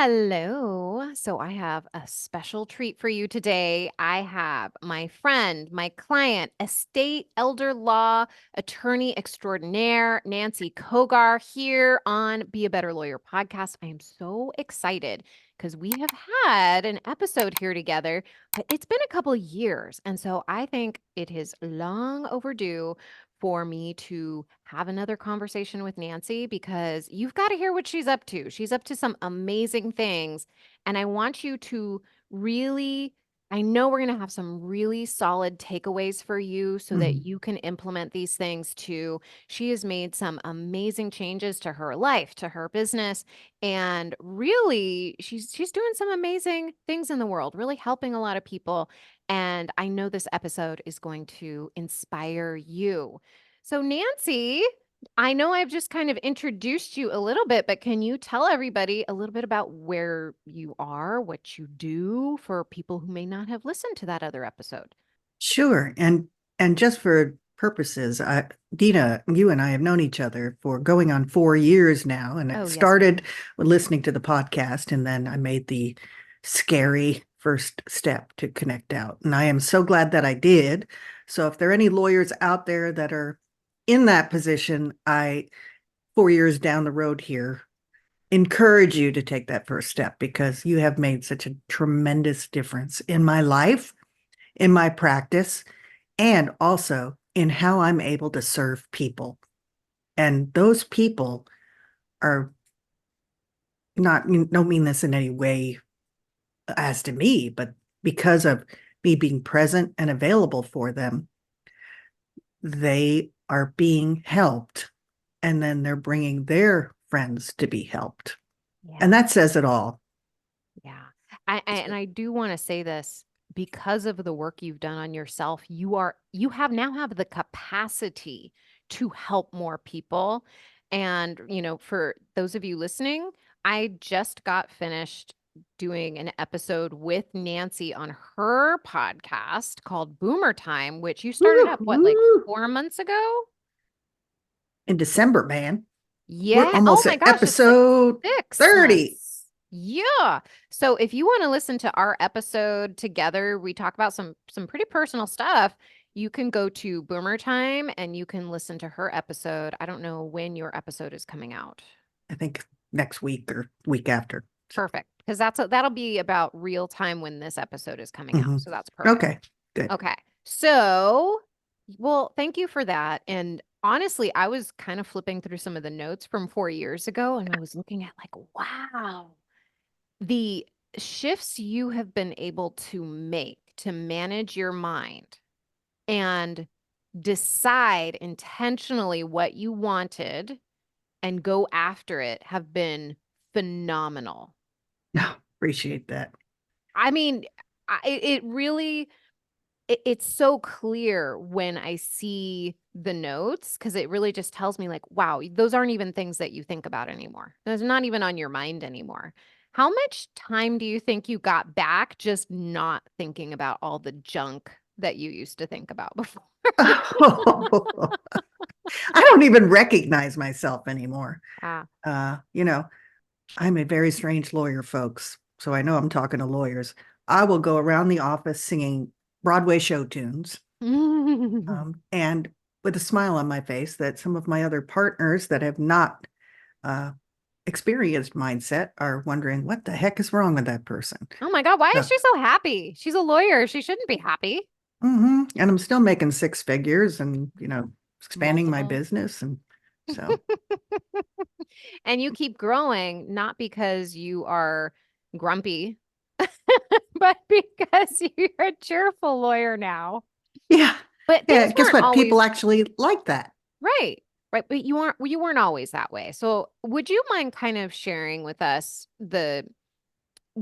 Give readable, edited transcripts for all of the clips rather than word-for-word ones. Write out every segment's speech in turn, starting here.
Hello. So I have a special treat for you today. I have my friend, my client, estate elder law attorney extraordinaire, Nancy Cogar, here on Be a Better Lawyer podcast. I am so excited because we have had an episode here together, but it's been a couple of years. And so I think it is long overdue for me to have another conversation with Nancy because you've got to hear what she's up to. She's up to some amazing things. And I want you to really, I know we're going to have some really solid takeaways for you so that Mhm. you can implement these things too. She has made some amazing changes to her life, to her business, and really she's doing some amazing things in the world, really helping a lot of people. And I know this episode is going to inspire you. So, Nancy, I know I've just kind of introduced you a little bit, but can you tell everybody a little bit about where you are, what you do for people who may not have listened to that other episode? Sure. And just for purposes, Dina, you and I have known each other for going on 4 years now, and it Oh, yes, we started have. with listening to the podcast, and then I made the scary first step to connect out. And I am so glad that I did. So if there are any lawyers out there that are in that position, 4 years down the road here, encourage you to take that first step because you have made such a tremendous difference in my life, in my practice, and also in how I'm able to serve people. And those people are not, don't mean this in any way as to me, but because of me being present and available for them, they are being helped. And then they're bringing their friends to be helped. And Yeah. that says it all. Yeah. And I do want to say this because of the work you've done on yourself, you have now have the capacity to help more people. And, for those of you listening, I just got finished doing an episode with Nancy on her podcast called Boomer Time, which you started Woo, up, what, like woo. 4 months ago? In December, man. We're Yeah. Oh almost my at gosh, it's like episode 6 30. months. Yeah. So if you want to listen to our episode together, we talk about some pretty personal stuff. You can go to Boomer Time and you can listen to her episode. I don't know when your episode is coming out. I think next week or week after. So, Perfect. Because that'll be about real time when this episode is coming out. mhm. So that's perfect. Okay, good. Okay. So, well, thank you for that. And honestly, I was kind of flipping through some of the notes from 4 years ago and I was looking at like, wow, the shifts you have been able to make to manage your mind and decide intentionally what you wanted and go after it have been phenomenal. No, appreciate that. I mean, it really it's so clear when I see the notes because it really just tells me like, wow, those aren't even things that you think about anymore. Those are not even on your mind anymore. How much time do you think you got back just not thinking about all the junk that you used to think about before? I don't even recognize myself anymore. Ah. Uh, you know, I'm a very strange lawyer, folks. So I know I'm talking to lawyers. I will go around the office singing Broadway show tunes, and with a smile on my face that some of my other partners that have not uh, experienced mindset are wondering what the heck is wrong with that person. Oh my God, why is So, she so happy? She's a lawyer. She shouldn't be happy. and I'm still making six figures and expanding my Multiple. business, and so And you keep growing, not because you are grumpy, but because you're a cheerful lawyer now. yeah, But yeah. things Guess weren't what? People always actually like that. right. Right. But you weren't always that way. So would you mind kind of sharing with us the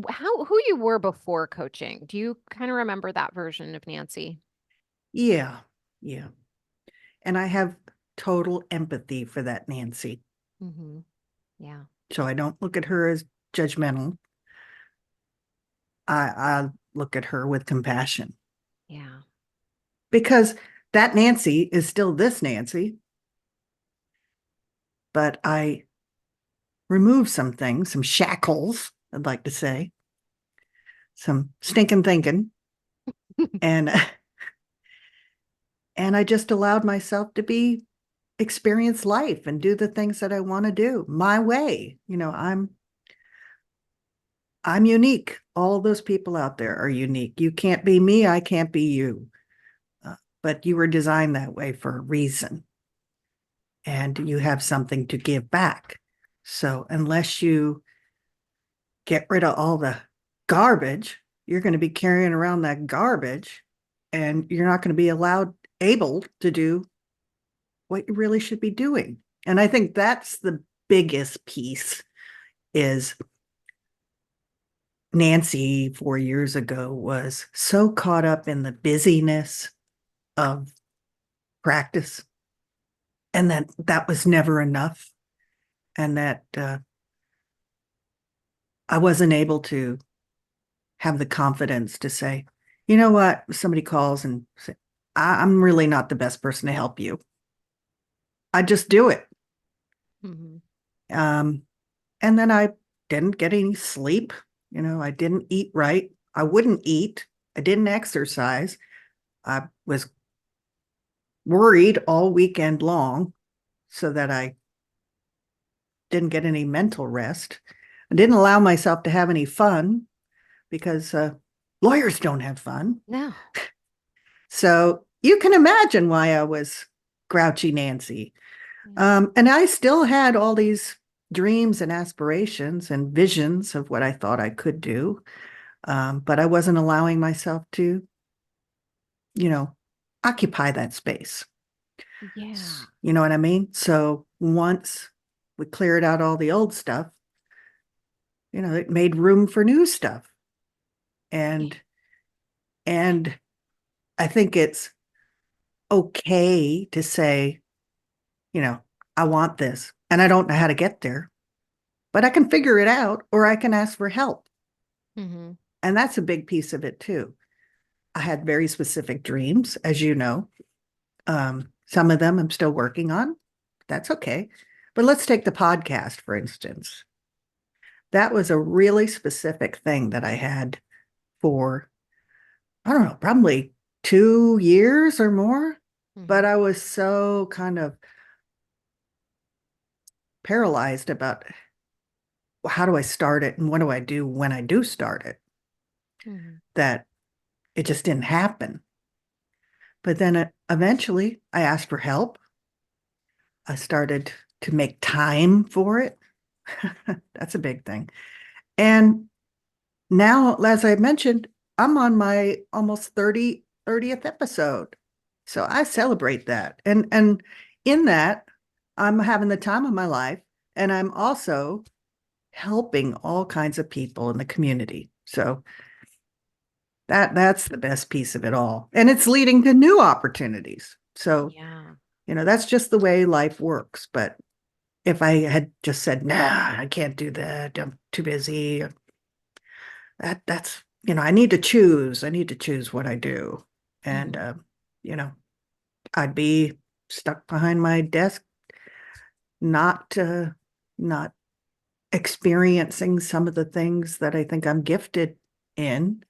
how who you were before coaching? Do you kind of remember that version of Nancy? Yeah, yeah. And I have total empathy for that Nancy. Mm-hmm. Yeah. So I don't look at her as judgmental. I look at her with compassion Yeah. because that Nancy is still this Nancy, but I remove some things, some shackles I'd like to say, some stinking thinking. And and I just allowed myself to be experience life and do the things that I want to do my way. I'm unique. All those people out there are unique. You can't be me, I can't be you. But you were designed that way for a reason. And you have something to give back. So unless you get rid of all the garbage, you're going to be carrying around that garbage and you're not going to be able to do what you really should be doing. And I think that's the biggest piece is Nancy 4 years ago was so caught up in the busyness of practice and that was never enough and that I wasn't able to have the confidence to say, you know what, if somebody calls and say, I'm really not the best person to help you. I just do it. Mhm. Um, and then I didn't get any sleep. I didn't eat right. I wouldn't eat. I didn't exercise. I was worried all weekend long so that I didn't get any mental rest. I didn't allow myself to have any fun because lawyers don't have fun. No. So you can imagine why I was grouchy Nancy. Yeah. And I still had all these dreams and aspirations and visions of what I thought I could do. But I wasn't allowing myself to, you know, occupy that space. Yeah. You know what I mean? So once we cleared out all the old stuff, it made room for new stuff. Yeah. And and I think it's okay to say, you know, I want this and I don't know how to get there, but I can figure it out or I can ask for help. Mhm. And that's a big piece of it too. I had very specific dreams, as you know. Some of them I'm still working on. That's okay. But let's take the podcast, for instance. That was a really specific thing that I had for, I don't know, probably 2 years or more. But Mhm. I was so kind of paralyzed about how do I start it and what do I do when I do start it Mhm. that it just didn't happen. But then eventually I asked for help. I started to make time for it. That's a big thing. And now, as I mentioned, I'm on my almost 30th episode. So I celebrate that. And in that, I'm having the time of my life and I'm also helping all kinds of people in the community. So that's the best piece of it all. And it's leading to new opportunities. So, Yeah. that's just the way life works. But if I had just said, nah, I can't do that, I'm too busy, that's, I need to choose. I need to choose what I do. And, Mhm. you know, I'd be stuck behind my desk, not experiencing some of the things that I think I'm gifted in.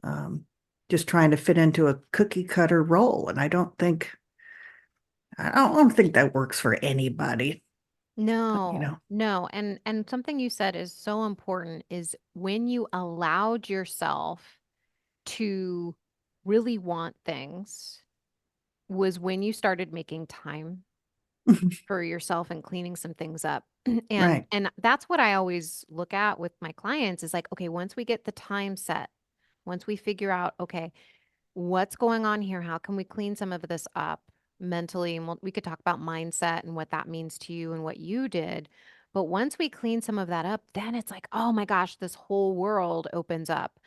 Um, just trying to fit into a cookie cutter role. And I don't think that works for anybody, you No, know. no. And something you said is so important is when you allowed yourself to really want things was when you started making time for yourself and cleaning some things up. And Right. and that's what I always look at with my clients is like, okay, once we get the time set, once we figure out, okay, what's going on here? How can we clean some of this up mentally? And we could talk about mindset and what that means to you and what you did. But once we clean some of that up, then it's like, oh my gosh, this whole world opens up.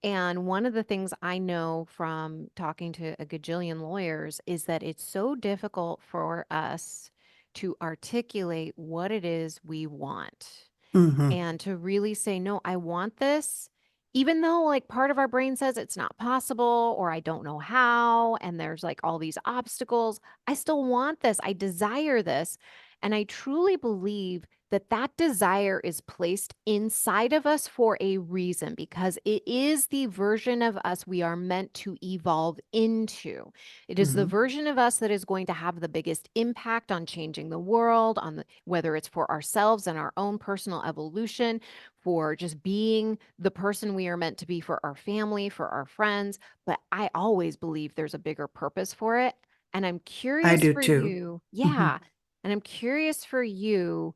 And one of the things I know from talking to a gajillion lawyers is that it's so difficult for us to articulate what it is we want Hmm. and to really say, no, I want this, even though like part of our brain says it's not possible or I don't know how, and there's like all these obstacles. I still want this. I desire this. And I truly believe that desire is placed inside of us for a reason, because it is the version of us we are meant to evolve into. It is the Hmm. version of us that is going to have the biggest impact on changing the world, whether it's for ourselves and our own personal evolution, for just being the person we are meant to be for our family, for our friends. But I always believe there's a bigger purpose for it. And I'm I curious do for too. you. Hmm. Yeah. And I'm curious for you,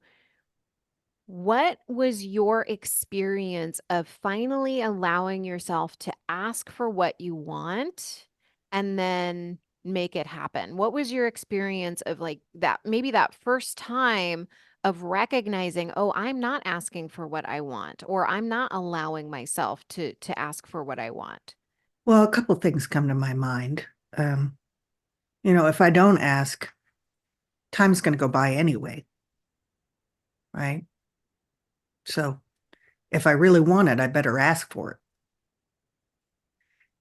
what was your experience of finally allowing yourself to ask for what you want and then make it happen? What was your experience of like that, maybe that first time of recognizing, oh, I'm not asking for what I want, or I'm not allowing myself to ask for what I want? Well, a couple things come to my mind. Um, if I don't ask, time's going to go by anyway, right? So if I really want it, I better ask for it.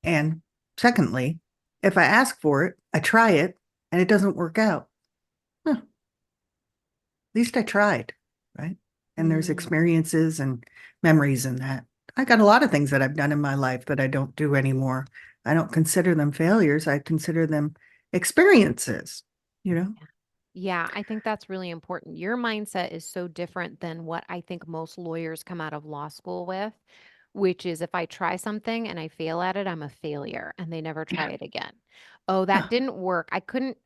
And secondly, if I ask for it, I try it, and it doesn't work out. At least I tried, right? And there's Mm. experiences and memories in that. I got a lot of things that I've done in my life that I don't do anymore. I don't consider them failures. I consider them experiences, you know? Yeah, I think that's really important. Your mindset is so different than what I think most lawyers come out of law school with, which is if I try something and I fail at it, I'm a failure and they never try Yeah. it again. Oh, that Yeah. didn't work. I couldn't,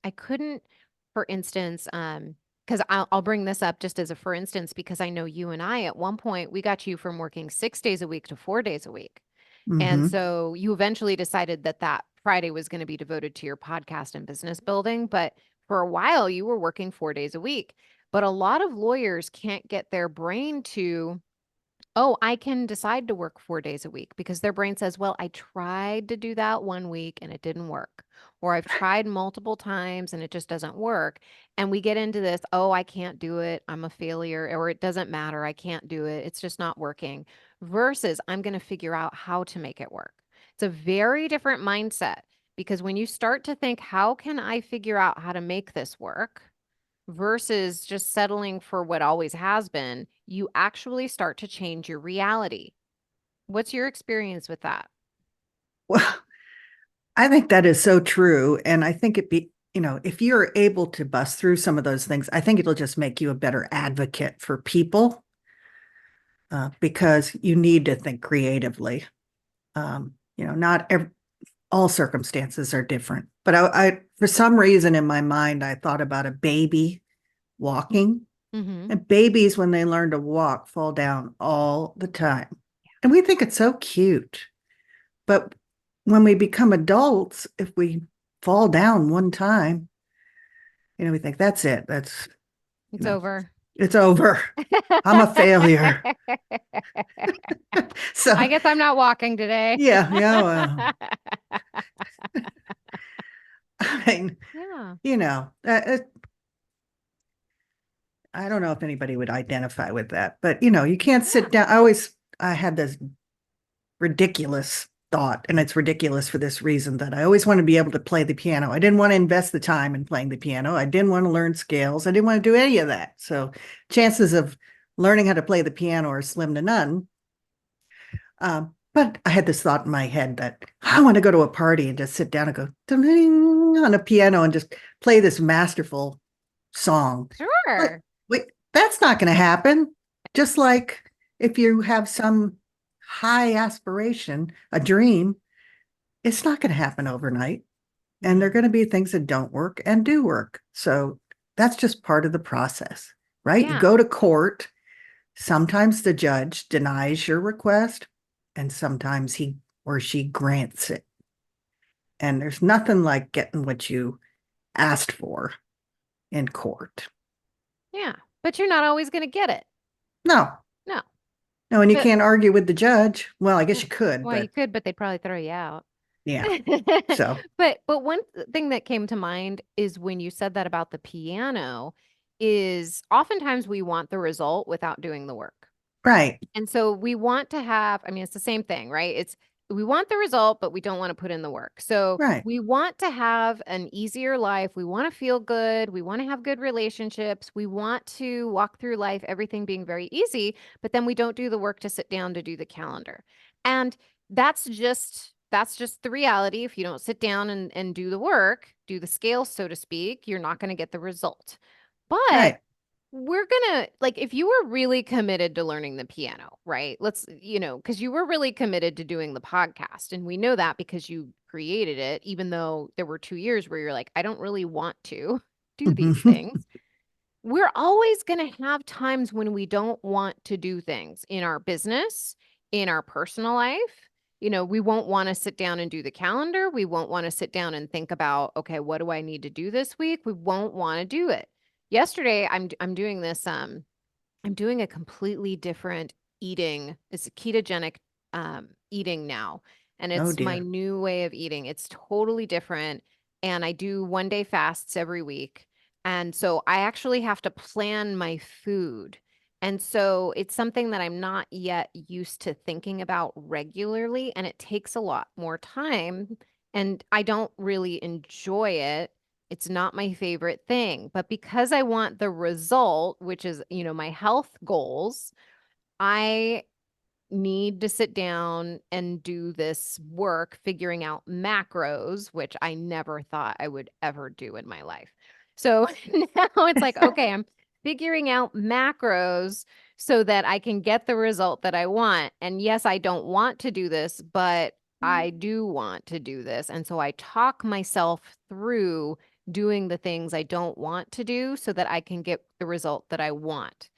for instance, because I'll bring this up just as a for instance, because I know you and I at one point we got you from working 6 days a week to 4 days a week. And Hmm. so you eventually decided that that Friday was going to be devoted to your podcast and business building. But for a while, you were working 4 days a week. But a lot of lawyers can't get their brain to, oh, I can decide to work 4 days a week, because their brain says, well, I tried to do that one week and it didn't work. Or I've tried multiple times and it just doesn't work. And we get into this, oh, I can't do it. I'm a failure, or it doesn't matter. I can't do it. It's just not working. Versus I'm going to figure out how to make it work. It's a very different mindset, because when you start to think, how can I figure out how to make this work? Versus just settling for what always has been, you actually start to change your reality. What's your experience with that? Well, I think that is so true. And I think if you're able to bust through some of those things, I think it'll just make you a better advocate for people because you need to think creatively. Not all circumstances are different, but for some reason in my mind, I thought about a baby walking, Mm-hmm. and babies, when they learn to walk, fall down all the time. And we think it's so cute. But when we become adults, if we fall down one time, we think that's it. You It's know, over. it's over. I'm a failure. I So, guess I'm not walking today. yeah, yeah. Well, I mean, Yeah. you know, uh, I don't know if anybody would identify with that, but you can't sit Yeah. down. I had this ridiculous thought, and it's ridiculous for this reason that I always want to be able to play the piano. I didn't want to invest the time in playing the piano. I didn't want to learn scales. I didn't want to do any of that. So chances of learning how to play the piano are slim to none. But I had this thought in my head that I want to go to a party and just sit down and go on a piano and just play this masterful song. But Sure. wait, that's not going to happen. Just like if you have some high aspiration, a dream, it's not going to happen overnight. And there are Mm. going to be things that don't work and do work. So that's just part of the process, right? You Yeah. go to court. Sometimes the judge denies your request, and sometimes he or she grants it. And there's nothing like getting what you asked for in court. Yeah. But you're not always going to get it. No, No. no, and you But can't argue with the judge. Well, I guess mm, you could, well, you but could, but they'd probably throw you out. yeah. So, But one thing that came to mind is when you said that about the piano, is oftentimes we want the result without doing the work. right. And so we want to have, I mean, it's the same thing, right? It's we want the result, but we don't want to put in the work. So Right. we want to have an easier life. We want to feel good. We want to have good relationships. We want to walk through life, everything being very easy, but then we don't do the work to sit down to do the calendar. And that's just the reality. If you don't sit down and do the work, do the scale, so to speak, you're not going to get the result. But Right. we're gonna like if you were really committed to learning the piano, right? Because you were really committed to doing the podcast. And we know that because you created it, even though there were 2 years where you're like, I don't really want to do these things. We're always going to have times when we don't want to do things in our business, in our personal life. We won't want to sit down and do the calendar. We won't want to sit down and think about, okay, what do I need to do this week? We won't want to do it. Yesterday, I'm doing this I'm doing a completely different eating. It's a ketogenic eating now, and Oh it's my dear. new way of eating. It's totally different, and I do 1 day fasts every week. And so I actually have to plan my food. And so it's something that I'm not yet used to thinking about regularly, and it takes a lot more time, and I don't really enjoy it. It's not my favorite thing, but because I want the result, which is, my health goals, I need to sit down and do this work figuring out macros, which I never thought I would ever do in my life. So now it's like, okay, I'm figuring out macros so that I can get the result that I want. And yes, I don't want to do this, but I do want to do this. And so I talk myself through doing the things I don't want to do so that I can get the result that I want.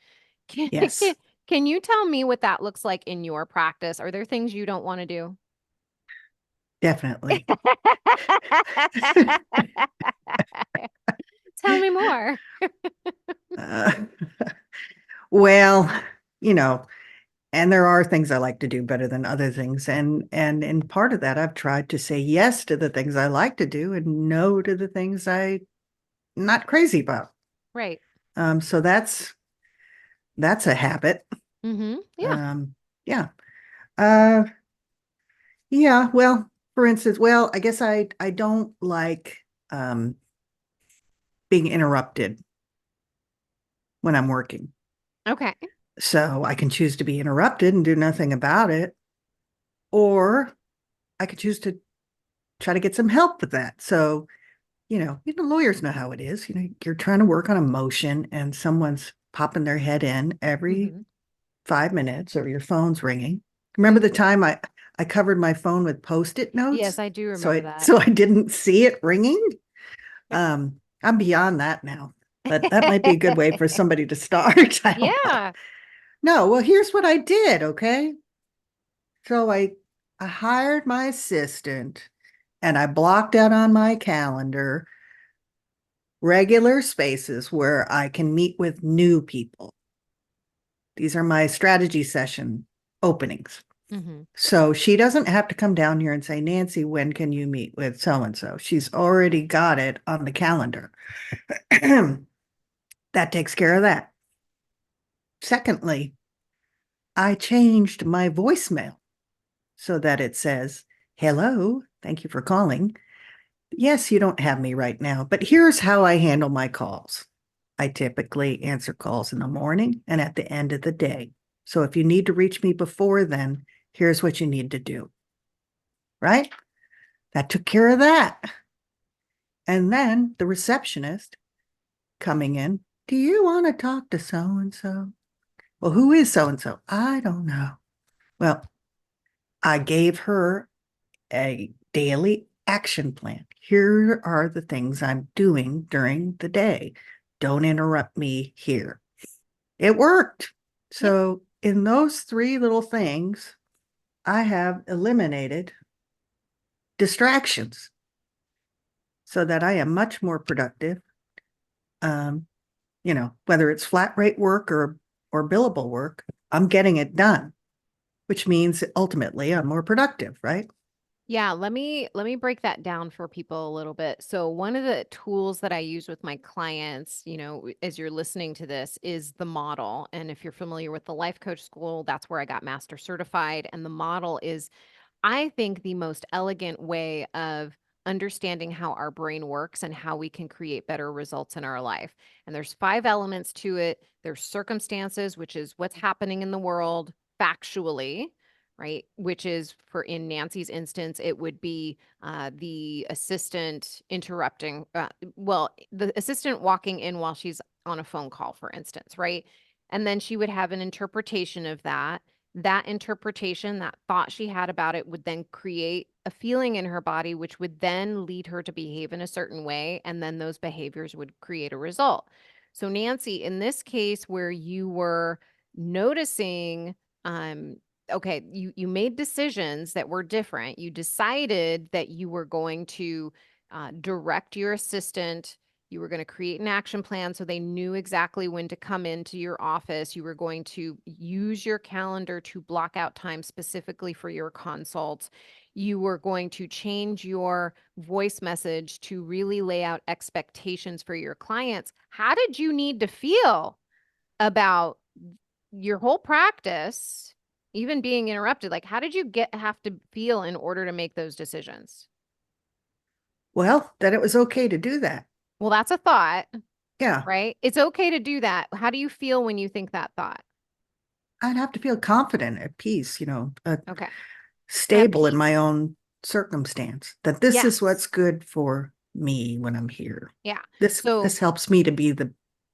Can, Yes, can you tell me what that looks like in your practice? Are there things you don't want to do? definitely. Tell me more. Uh, well, you know, and there are things I like to do better than other things. And in part of that, I've tried to say yes to the things I like to do and no to the things I'm not crazy about. Right. So that's a habit. Yeah. Um, yeah. Uh, yeah. Well, for instance, well, I guess I don't like being interrupted when I'm working. Okay. So I can choose to be interrupted and do nothing about it, or I could choose to try to get some help with that. So, lawyers know how it is. You're trying to work on a motion and someone's popping their head in every hmm 5 minutes or your phone's ringing. Remember the hmm time I covered my phone with post-it Yes, notes I do so remember I that. so I didn't see it ringing? I'm beyond that now. But that might be a good way for somebody to start. I don't know. Yeah. No, well, here's what I did, okay? So I hired my assistant and I blocked out on my calendar regular spaces where I can meet with new people. These are my strategy session openings. hmm So she doesn't have to come down here and say, Nancy, when can you meet with so and so? She's already got it on the calendar. That takes care of that. Secondly, I changed my voicemail so that it says, hello, thank you for calling. Yes, you don't have me right now, but here's how I handle my calls. I typically answer calls in the morning and at the end of the day. So if you need to reach me before then, here's what you need to do. Right? That took care of that. And then the receptionist coming in, do you want to talk to so and so? Well, who is so and so? I don't know. Well, I gave her a daily action plan. Here are the things I'm doing during the day. Don't interrupt me here. It worked. Yeah. So, in those three little things, I have eliminated distractions so that I am much more productive. Um, whether it's flat rate work or billable work, I'm getting it done, which means ultimately I'm more productive, right? Yeah, let me break that down for people a little bit. So one of the tools that I use with my clients, as you're listening to this is the model. And if you're familiar with the life coach school, that's where I got master certified and the model is I think the most elegant way of understanding how our brain works and how we can create better results in our life. And there's 5 elements to it. There's circumstances, which is what's happening in the world factually, right? Which is, for in Nancy's instance, it would be the assistant interrupting, well, the assistant walking in while she's on a phone call, for instance, right? And then she would have an interpretation of that. That interpretation, that thought she had about it would then create a feeling in her body, which would then lead her to behave in a certain way. And then those behaviors would create a result. So, Nancy, in this case where you were noticing, um, okay, you made decisions that were different. You decided that you were going to direct your assistant. You were going to create an action plan so they knew exactly when to come into your office. You were going to use your calendar to block out time specifically for your consults. You were going to change your voice message to really lay out expectations for your clients. How did you need to feel about your whole practice, even being interrupted? Like, how did you have to feel in order to make those decisions? Well, that it was okay to do that. Well, that's a thought. Yeah, Right? It's okay to do that. How do you feel when you think that thought? I'd have to feel confident, at peace, Okay. At stable in my peace. own circumstance, that this is Yes. what's good for me when I'm here. Yeah. This So this helps me to be the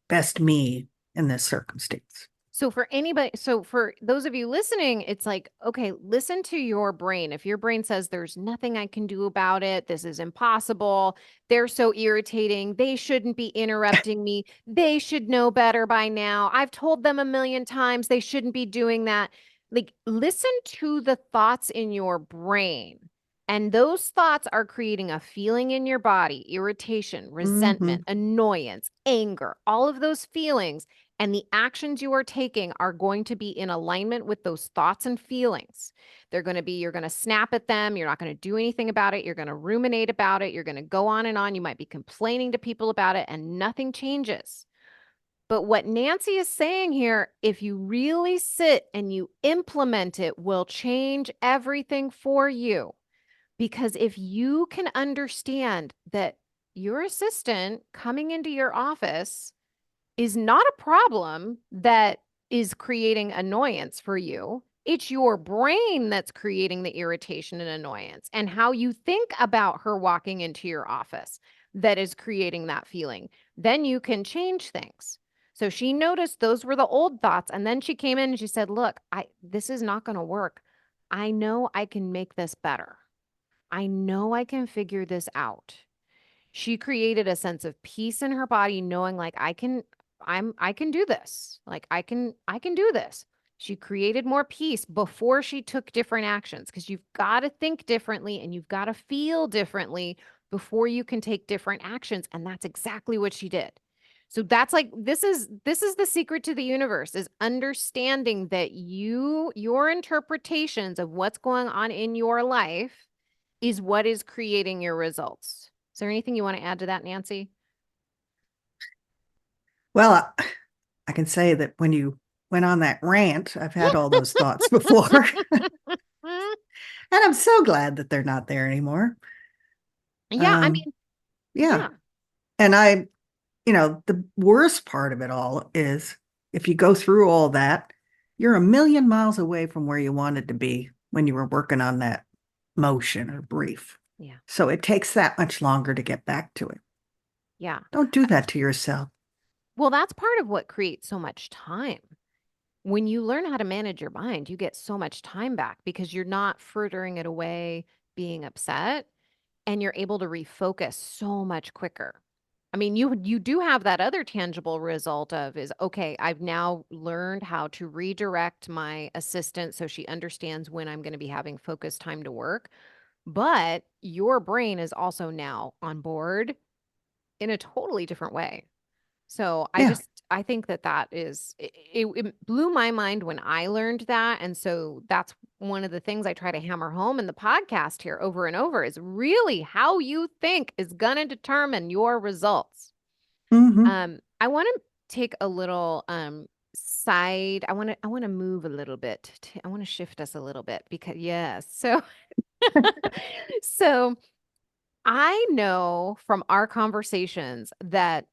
best me in this circumstance. So for anybody, so for those of you listening, it's like, okay, listen to your brain. If your brain says there's nothing I can do about it, this is impossible, they're so irritating, they shouldn't be interrupting me, they should know better by now. I've told them a million times they shouldn't be doing that. Like, listen to the thoughts in your brain. And those thoughts are creating a feeling in your body: irritation, Mm-hmm. resentment, annoyance, anger, all of those feelings, and the actions you are taking are going to be in alignment with those thoughts and feelings. They're going to be, you're going to snap at them. You're not going to do anything about it. You're going to ruminate about it. You're going to go on and on. You might be complaining to people about it and nothing changes. But what Nancy is saying here, if you really sit and you implement it, will change everything for you. Because if you can understand that your assistant coming into your office is not a problem that is creating annoyance for you. It's your brain that's creating the irritation and annoyance, and how you think about her walking into your office that is creating that feeling. Then you can change things. So she noticed those were the old thoughts, and then she came in and she said, "Look, this is not going to work. I know I can make this better. I know I can figure this out." She created a sense of peace in her body, knowing like I can do this. Like I can do this. She created more peace before she took different actions, because you've got to think differently and you've got to feel differently before you can take different actions, and that's exactly what she did. So that's like, this is the secret to the universe, is understanding that your interpretations of what's going on in your life is what is creating your results. Is there anything you want to add to that, Nancy? Well, I can say that when you went on that rant, I've had all those thoughts before. And I'm so glad that they're not there anymore. Yeah, I Um, mean, yeah. yeah. And the worst part of it all is if you go through all that, you're a million miles away from where you wanted to be when you were working on that motion or brief. Yeah. So it takes that much longer to get back to it. Yeah. Don't do that to yourself. Well, that's part of what creates so much time. When you learn how to manage your mind, you get so much time back because you're not frittering it away, being upset, and you're able to refocus so much quicker. I mean, you do have that other tangible result of is, okay, I've now learned how to redirect my assistant so she understands when I'm going to be having focused time to work. But your brain is also now on board in a totally different way. So Yeah. I think that that is, it blew my mind when I learned that. And so that's one of the things I try to hammer home in the podcast here over and over, is really how you think is going to determine your results. Hmm. I want to take a little side. I want to move a little bit. I want to shift us a little bit because yes. So So I know from our conversations that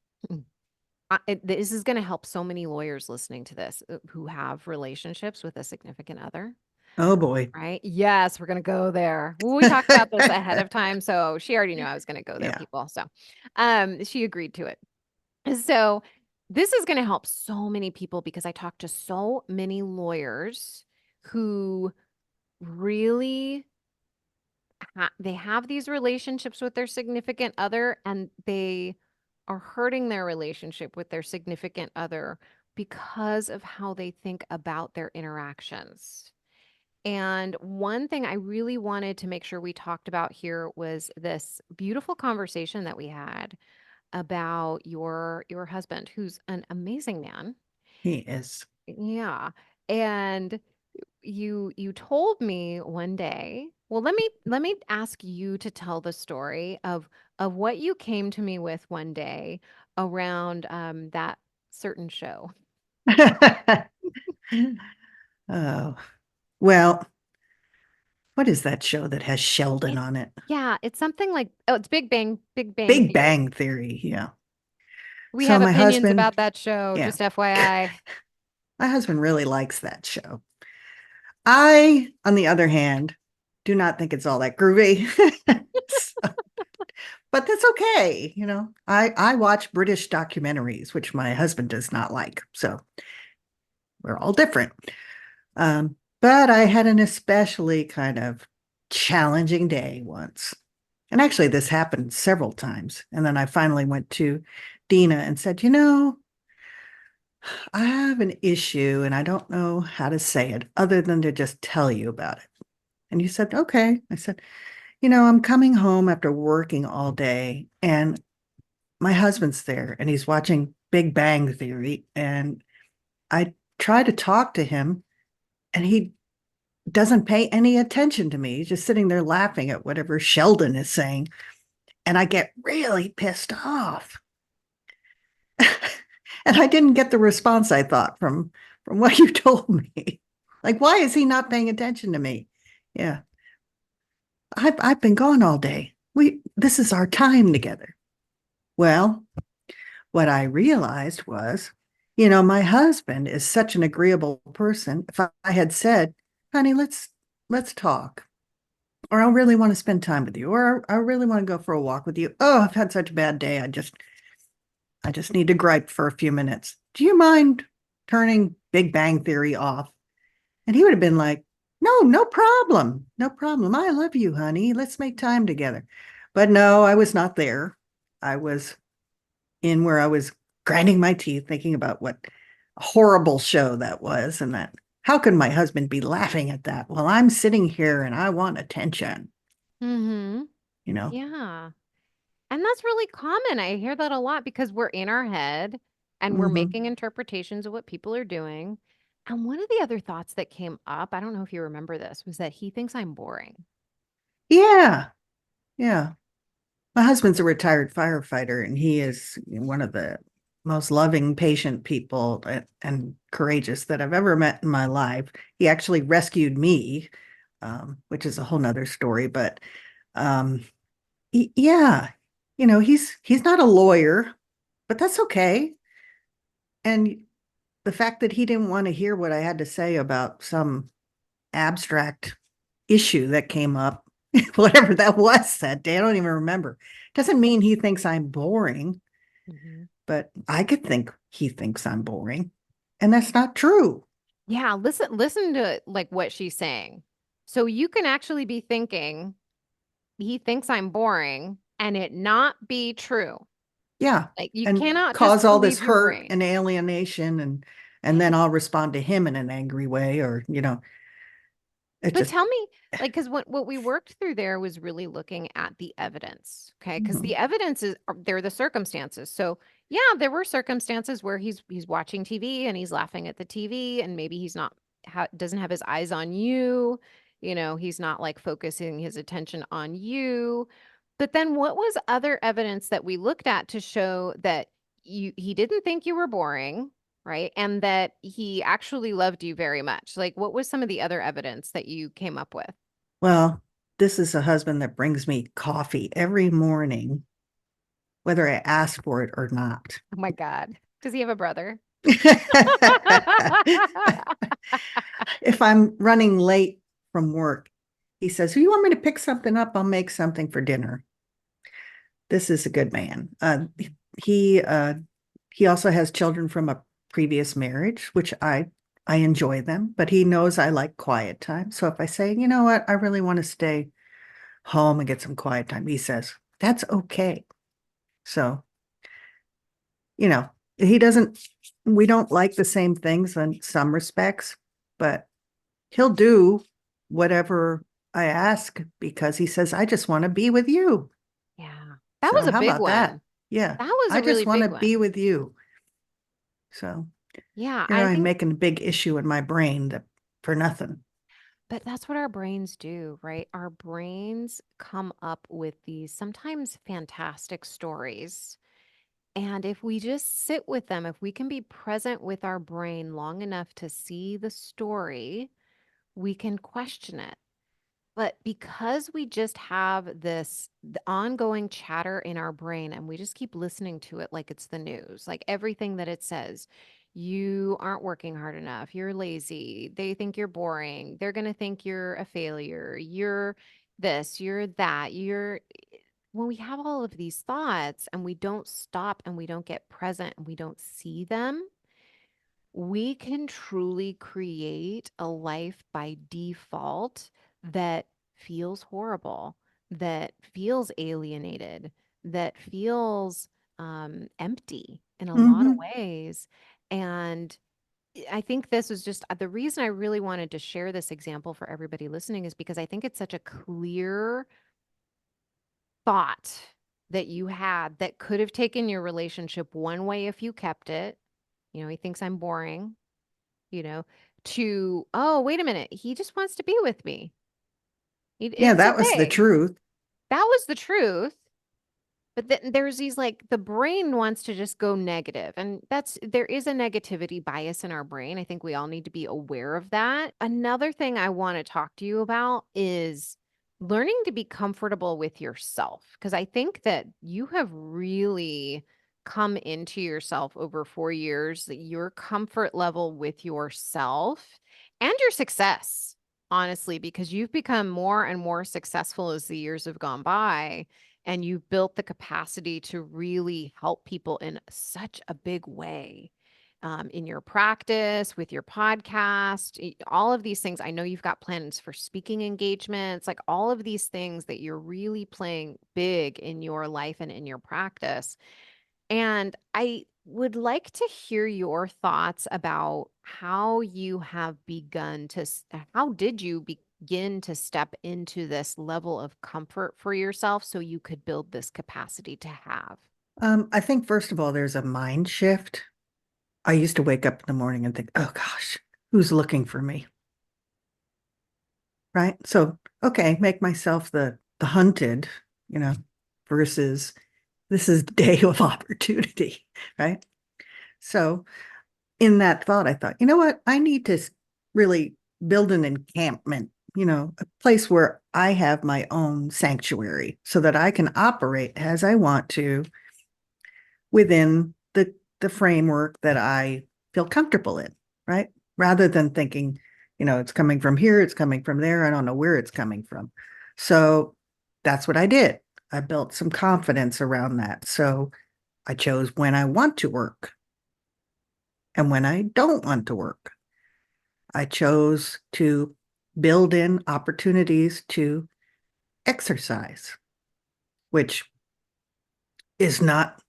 this is going to help so many lawyers listening to this who have relationships with a significant other. Oh boy. Right? Yes, we're gonna go there. Well, we talked about this ahead of time, so she already knew I was gonna go there, Yeah, people. So, she agreed to it. So, this is gonna help so many people because I talked to so many lawyers who really they have these relationships with their significant other and they are hurting their relationship with their significant other because of how they think about their interactions. And one thing I really wanted to make sure we talked about here was this beautiful conversation that we had about your husband, who's an amazing man. he is. Yeah. And you told me one day, well, let me ask you to tell the story of what you came to me with one day around that certain show. Oh, well, what is that show that has Sheldon It's on it? yeah, it's something like oh, it's Big Bang Big Theory. Bang Theory. Yeah. We So have my opinions husband, about that show, yeah, just FYI. my husband really likes that show. I, on the other hand, do not think it's all that groovy. So, but that's okay. I watch British documentaries, which my husband does not like. So we're all different. But I had an especially kind of challenging day once. And actually, this happened several times. And then I finally went to Dina and said, I have an issue and I don't know how to say it other than to just tell you about it. And you said, okay. I said, I'm coming home after working all day and my husband's there and he's watching Big Bang Theory. And I try to talk to him and he doesn't pay any attention to me. He's just sitting there laughing at whatever Sheldon is saying. And I get really pissed off. And I didn't get the response I thought from what you told me. Like, why is he not paying attention to me? Yeah. I've been gone all day. This is our time together. Well, what I realized was, my husband is such an agreeable person. If I had said, honey, let's talk, or I really want to spend time with you, or I really want to go for a walk with you. Oh, I've had such a bad day. I just need to gripe for a few minutes. Do you mind turning Big Bang Theory off? And he would have been like, no, no problem. No problem. I love you, honey. Let's make time together. But no, I was not there. I was in where I was grinding my teeth, thinking about what a horrible show that was. And that, how could my husband be laughing at that? Well, I'm sitting here and I want attention, Mhm. you know? Yeah. And that's really common. I hear that a lot because we're in our head and we're Mm-hmm. making interpretations of what people are doing. And one of the other thoughts that came up, I don't know if you remember this, was that he thinks I'm boring. Yeah. Yeah. My husband's a retired firefighter, and he is one of the most loving, patient people and courageous that I've ever met in my life. He actually rescued me, which is a whole nother story. But um, yeah, he's not a lawyer, but that's okay. And the fact that he didn't want to hear what I had to say about some abstract issue that came up, whatever that was that day, I don't even remember. Doesn't mean he thinks I'm boring, Mhm. but I could think he thinks I'm boring. And that's not true. Yeah, listen to like what she's saying. So you can actually be thinking he thinks I'm boring and it not be true. Yeah. Like you And cannot just cause all this believe your hurt brain. and alienation and then I'll respond to him in an angry way or, it But just tell me, like, because what we worked through there was really looking at the evidence, okay? Because mhm. the evidence is they're the circumstances. So yeah, there were circumstances where he's watching TV and he's laughing at the TV, and maybe he's not doesn't have his eyes on you. He's not like focusing his attention on you. But then what was other evidence that we looked at to show that he didn't think you were boring? Right? And that he actually loved you very much. Like, what was some of the other evidence that you came up with? Well, this is a husband that brings me coffee every morning, whether I ask for it or not. Oh my God. Does he have a brother? If I'm running late from work, he says, "You want me to pick something up? I'll make something for dinner." This is a good man. He uh, he also has children from a previous marriage, which I enjoy them, but he knows I like quiet time. So if I say, you know what, I really want to stay home and get some quiet time, he says, that's okay. So, you know, he doesn't, we don't like the same things in some respects, but he'll do whatever I ask because he says, I just want to be with you. Yeah. That was So a how big about that? one. Yeah, That was I a really just want to big be one. with you. So Yeah, here I I'm think, making a big issue in my brain that for nothing. but that's what our brains do, right? Our brains come up with these sometimes fantastic stories. And if we just sit with them, if we can be present with our brain long enough to see the story, we can question it. But because we just have this the ongoing chatter in our brain and we just keep listening to it like it's the news, like everything that it says, you aren't working hard enough, you're lazy, they think you're boring, they're going to think you're a failure, you're this, you're that, you're when we have all of these thoughts and we don't stop and we don't get present and we don't see them, we can truly create a life by default that feels horrible, that feels alienated, that feels empty in a lot of Mm-hmm. ways. And I think this was just the reason I really wanted to share this example for everybody listening is because I think it's such a clear thought that you had that could have taken your relationship one way if you kept it. You know, he thinks I'm boring, you know, to, oh, wait a minute, he just wants to be with me. Yeah, It's that was the okay. truth. That was the truth. But then there's these like the brain wants to just go negative, and there is a negativity bias in our brain. I think we all need to be aware of that. Another thing I want to talk to you about is learning to be comfortable with yourself, because I think that you have really come into yourself over 4 years, that your comfort level with yourself and your success, honestly, because you've become more and more successful as the years have gone by and you've built the capacity to really help people in such a big way in your practice, with your podcast, all of these things. I know you've got plans for speaking engagements, like all of these things that you're really playing big in your life and in your practice. And I would like to hear your thoughts about how you have begun to, how did you begin to step into this level of comfort for yourself so you could build this capacity to have? I think first of all, there's a mind shift. I used to wake up in the morning and think, oh gosh, who's looking for me? Right. So, okay, make myself the hunted, you know, versus this is day of opportunity, right? So in that thought, I thought, you know what? I need to really build an encampment, a place where I have my own sanctuary so that I can operate as I want to within the framework that I feel comfortable in, right? Rather than thinking, it's coming from here, it's coming from there, I don't know where it's coming from. So that's what I did. I built some confidence around that. So I chose when I want to work and when I don't want to work. I chose to build in opportunities to exercise, which is not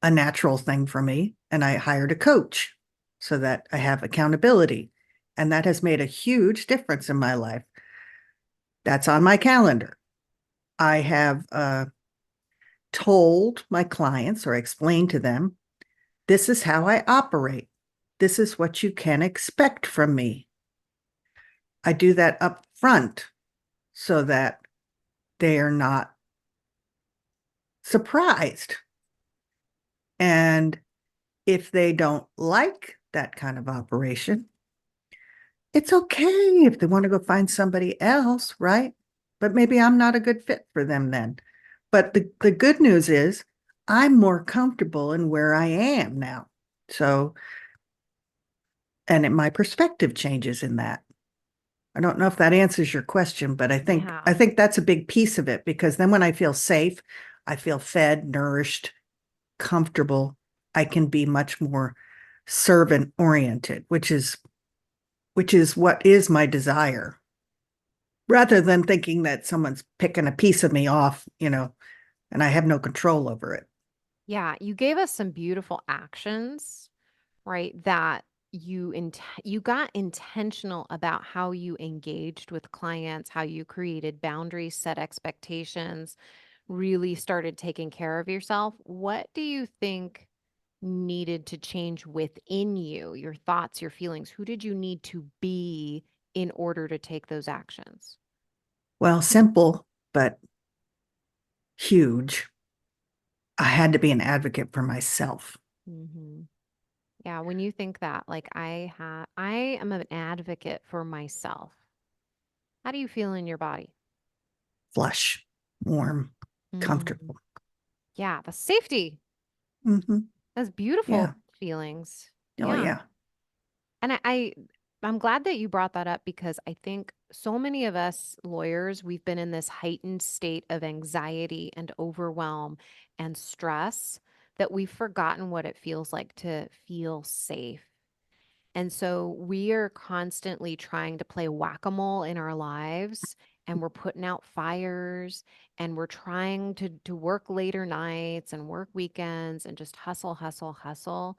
a natural thing for me. And I hired a coach so that I have accountability. And that has made a huge difference in my life. That's on my calendar. I have told my clients or explained to them, this is how I operate. This is what you can expect from me. I do that up front so that they are not surprised. And if they don't like that kind of operation, it's okay if they want to go find somebody else, right? but maybe I'm not a good fit for them then. But the good news is I'm more comfortable in where I am now. So, and my perspective changes in that. I don't know if that answers your question, but Yeah. I think that's a big piece of it because then when I feel safe, I feel fed, nourished, comfortable. I can be much more servant oriented, which is what is my desire, rather than thinking that someone's picking a piece of me off, and I have no control over it. Yeah, you gave us some beautiful actions, right? That you got intentional about how you engaged with clients, how you created boundaries, set expectations, really started taking care of yourself. What do you think needed to change within you, your thoughts, your feelings? Who did you need to be in order to take those actions? Well, simple, but huge. I had to be an advocate for myself. Hmm. Yeah, when you think that, like I am an advocate for myself. How do you feel in your body? Flush, warm, Mm, comfortable. yeah, the safety. Hmm. That's beautiful Yeah. feelings. Oh, Yeah. yeah. And I'm glad that you brought that up because I think so many of us lawyers, we've been in this heightened state of anxiety and overwhelm and stress that we've forgotten what it feels like to feel safe. And so we are constantly trying to play whack-a-mole in our lives, and we're putting out fires, and we're trying to work later nights and work weekends and just hustle, hustle, hustle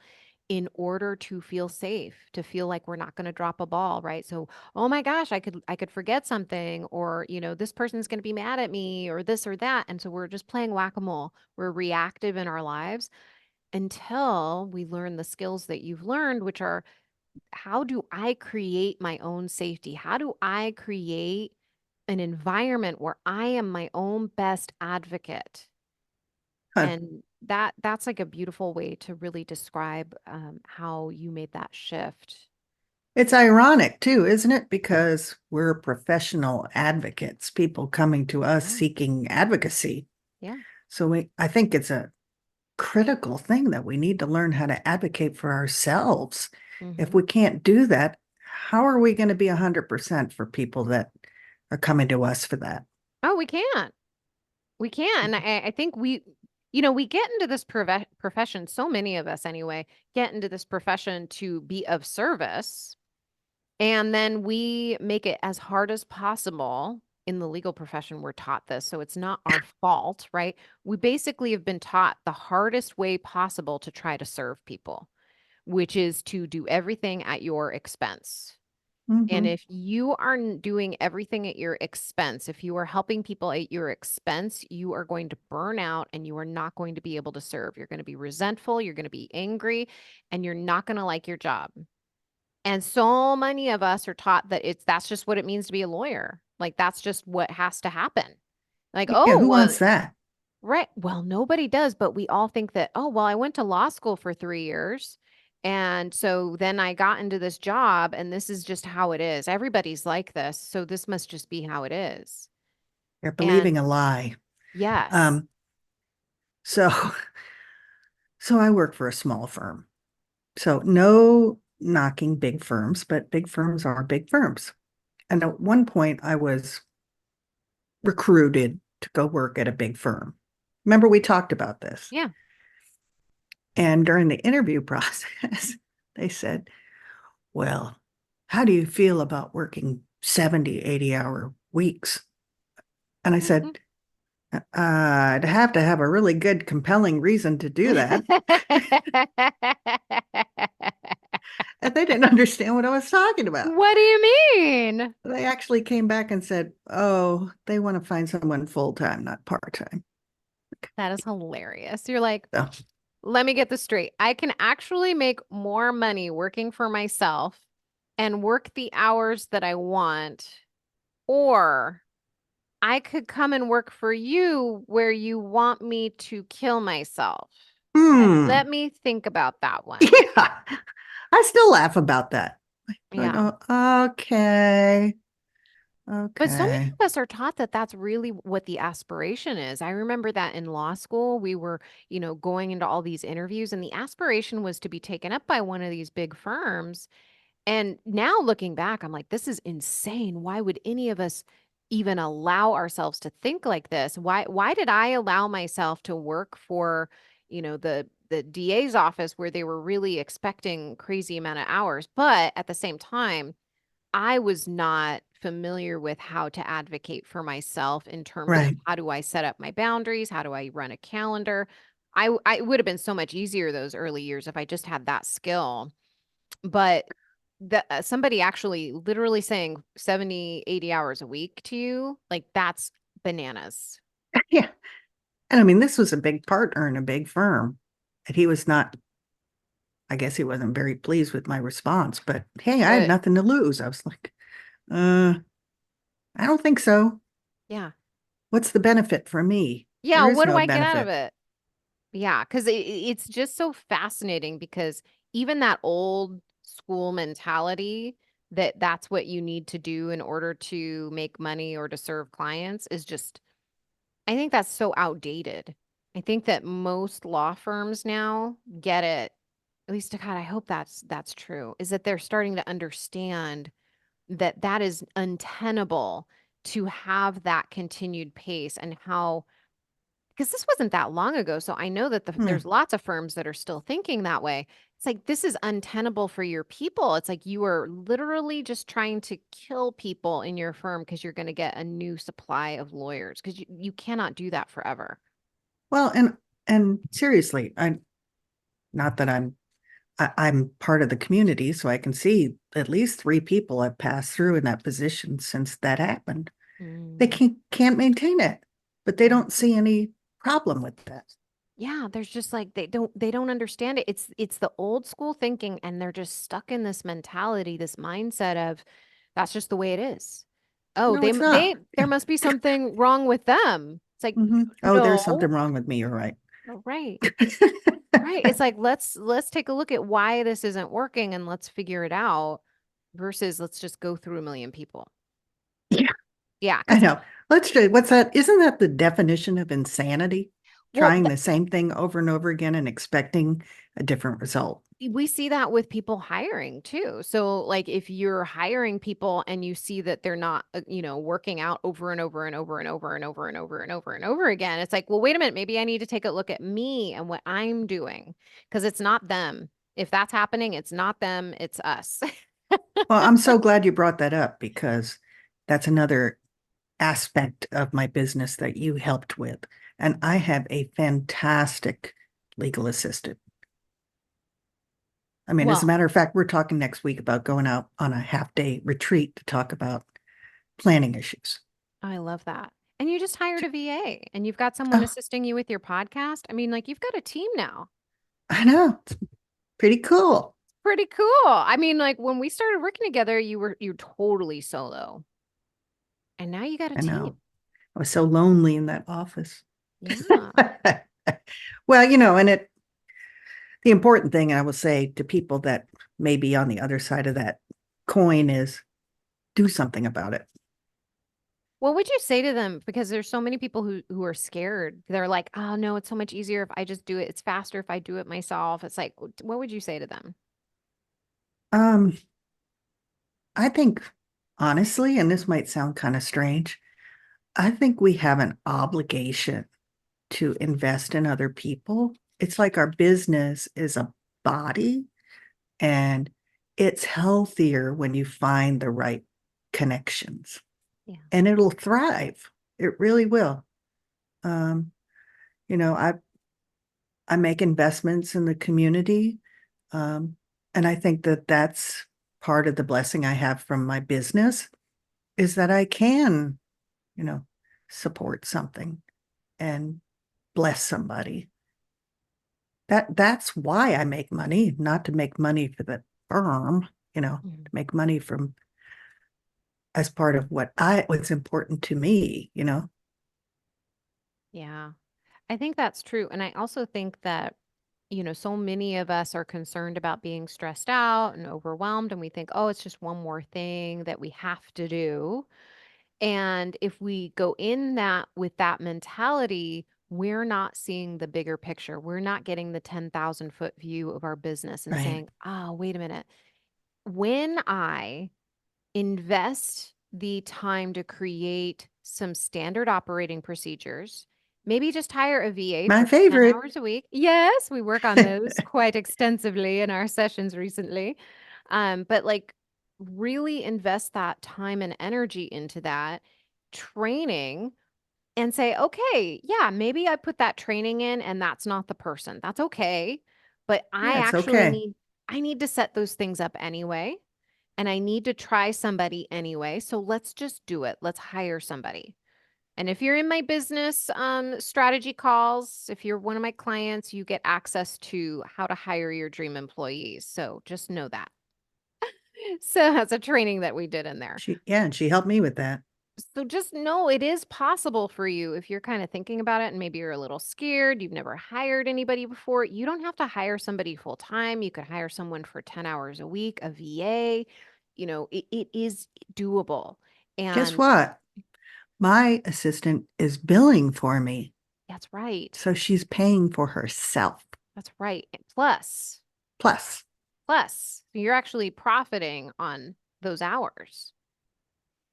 in order to feel safe, to feel like we're not going to drop a ball, right? So, oh my gosh, I could forget something, or this person's going to be mad at me, or this or that. And so we're just playing whack-a-mole. We're reactive in our lives until we learn the skills that you've learned, which are, how do I create my own safety? How do I create an environment where I am my own best advocate? And that's like a beautiful way to really describe how you made that shift. It's ironic too, isn't it? Because we're professional advocates, people coming to us Yeah. seeking advocacy. Yeah. So I think it's a critical thing that we need to learn how to advocate for ourselves. If Hmm. we can't do that, how are we going to be 100% for people that are coming to us for that? Oh, we can't. We can't. And I think we get into this profession, so many of us anyway, get into this profession to be of service. And then we make it as hard as possible. In the legal profession, we're taught this, so it's not our fault, right? We basically have been taught the hardest way possible to try to serve people, which is to do everything at your expense. And Hmm. if you are doing everything at your expense, if you are helping people at your expense, you are going to burn out and you are not going to be able to serve. You're going to be resentful, you're going to be angry, and you're not going to like your job. And so many of us are taught that that's just what it means to be a lawyer. Like that's just what has to happen. Like, Yeah, oh, who well, wants that? right. Well, nobody does, but we all think that, oh, well, I went to law school for 3 years. And so then I got into this job, and this is just how it is. Everybody's like this. So this must just be how it is. You're And believing a lie. yes. Um, so, so I work for a small firm. So no knocking big firms, but big firms are big firms. And at one point, I was recruited to go work at a big firm. Remember, we talked about this. Yeah. And during the interview process, they said, well, how do you feel about working 70, 80-hour weeks? And I Mhm. said, I'd have to have a really good, compelling reason to do that. And they didn't understand what I was talking about. What do you mean? They actually came back and said, oh, they want to find someone full time, not part time. That is hilarious. You're like, So, let me get this straight. I can actually make more money working for myself and work the hours that I want, or I could come and work for you where you want me to kill myself. Let hmm. me think about that one. Yeah. I still laugh about that. I Yeah. go, okay. But so many Okay. of us are taught that that's really what the aspiration is. I remember that in law school, we were, going into all these interviews, and the aspiration was to be taken up by one of these big firms. And now looking back, I'm like, this is insane. Why would any of us even allow ourselves to think like this? Why did I allow myself to work for, the DA's office where they were really expecting crazy amount of hours, but at the same time, I was not familiar with how to advocate for myself in terms of Right. how do I set up my boundaries? How do I run a calendar? I would have been so much easier those early years if I just had that skill. But somebody actually literally saying 70, 80 hours a week to you, like that's bananas. Yeah. And I mean, this was a big partner in a big firm. And he was not, I guess he wasn't very pleased with my response, but hey, I had Good. nothing to lose. I was like, uh, I don't think so. Yeah. What's the benefit for me? Yeah. There is What do no I get out of benefit. it? Yeah, because it's just so fascinating because even that old school mentality that that's what you need to do in order to make money or to serve clients is just, I think that's so outdated. I think that most law firms now get it. At least, God, I hope that's true. Is that they're starting to understand that that is untenable to have that continued pace and how because this wasn't that long ago, so I know that Hmm. there's lots of firms that are still thinking that way. It's like, this is untenable for your people. It's like you are literally just trying to kill people in your firm because you're going to get a new supply of lawyers because you cannot do that forever. Well, and seriously, I not that I'm part of the community, so I can see at least three people have passed through in that position since that happened. They Mm, can't maintain it, but they yeah. don't see any problem with that. Yeah, there's just like they don't understand it. It's the old school thinking and they're just stuck in this mentality, this mindset of that's just the way it is. Oh, No, it's not. there must be something wrong with them. It's like, Oh, there's something no. wrong with me. You're right. Oh, right. Right. It's like let's take a look at why this isn't working and let's figure it out versus let's just go through a million people. Yeah, Yeah, I because know. Let's do what's that? Isn't that the definition of insanity? well, Trying the same thing over and over again and expecting a different result. we see that with people hiring too. So like if you're hiring people and you see that they're not, working out over and over and over and over and over and over and over and over again, it's like, well, wait a minute, maybe I need to take a look at me and what I'm doing because it's not them. If that's happening, it's not them, it's us. Well, I'm so glad you brought that up because that's another aspect of my business that you helped with. And I have a fantastic legal assistant. I mean, as a Well, matter of fact, we're talking next week about going out on a half day retreat to talk about planning issues. I love that. And you just hired a VA and you've got someone Oh, assisting you with your podcast. I mean, like you've got a team now. I know. It's pretty cool. Pretty cool. I mean, like when we started working together, you're totally solo. And now you got a I team. know. I was so lonely in that office. Yeah. Well, and the important thing I will say to people that may be on the other side of that coin is do something about it. What would you say to them? Because there's so many people who are scared. They're like, oh no, it's so much easier if I just do it. It's faster if I do it myself. It's like, what would you say to them? Um, I think honestly, and this might sound kind of strange, I think we have an obligation to invest in other people. It's like our business is a body and it's healthier when you find the right connections Yeah. and it'll thrive. It really will. Um, you know, I make investments in the community. Um, and I think that that's part of the blessing I have from my business is that I can, you know, support something and bless somebody. That's why I make money, not to make money for the firm, Mhm. to make money from as part of what's important to me. Yeah. I think that's true. And I also think that, so many of us are concerned about being stressed out and overwhelmed. And we think, oh, it's just one more thing that we have to do. And if we go in that with that mentality, we're not seeing the bigger picture. We're not getting the 10,000-foot view of our business and Right. saying, oh, wait a minute. When I invest the time to create some standard operating procedures, maybe just hire a VA My for 10 favorite. hours a week. Yes, we work on those quite extensively in our sessions recently. But like really invest that time and energy into that training and say, okay, yeah, maybe I put that training in and that's not the person. That's okay. But Yeah, it's okay. I need to set those things up anyway. And I need to try somebody anyway. So let's just do it. Let's hire somebody. And if you're in my business strategy calls, if you're one of my clients, you get access to how to hire your dream employees. So just know that. So that's a training that we did in there. Yeah, and she helped me with that. So just know it is possible for you if you're kind of thinking about it and maybe you're a little scared, you've never hired anybody before. You don't have to hire somebody full time. You could hire someone for 10 hours a week, a VA. It is doable. Guess And what? My assistant is billing for me. that's right. So she's paying for herself. That's right. And Plus, you're actually profiting on those hours.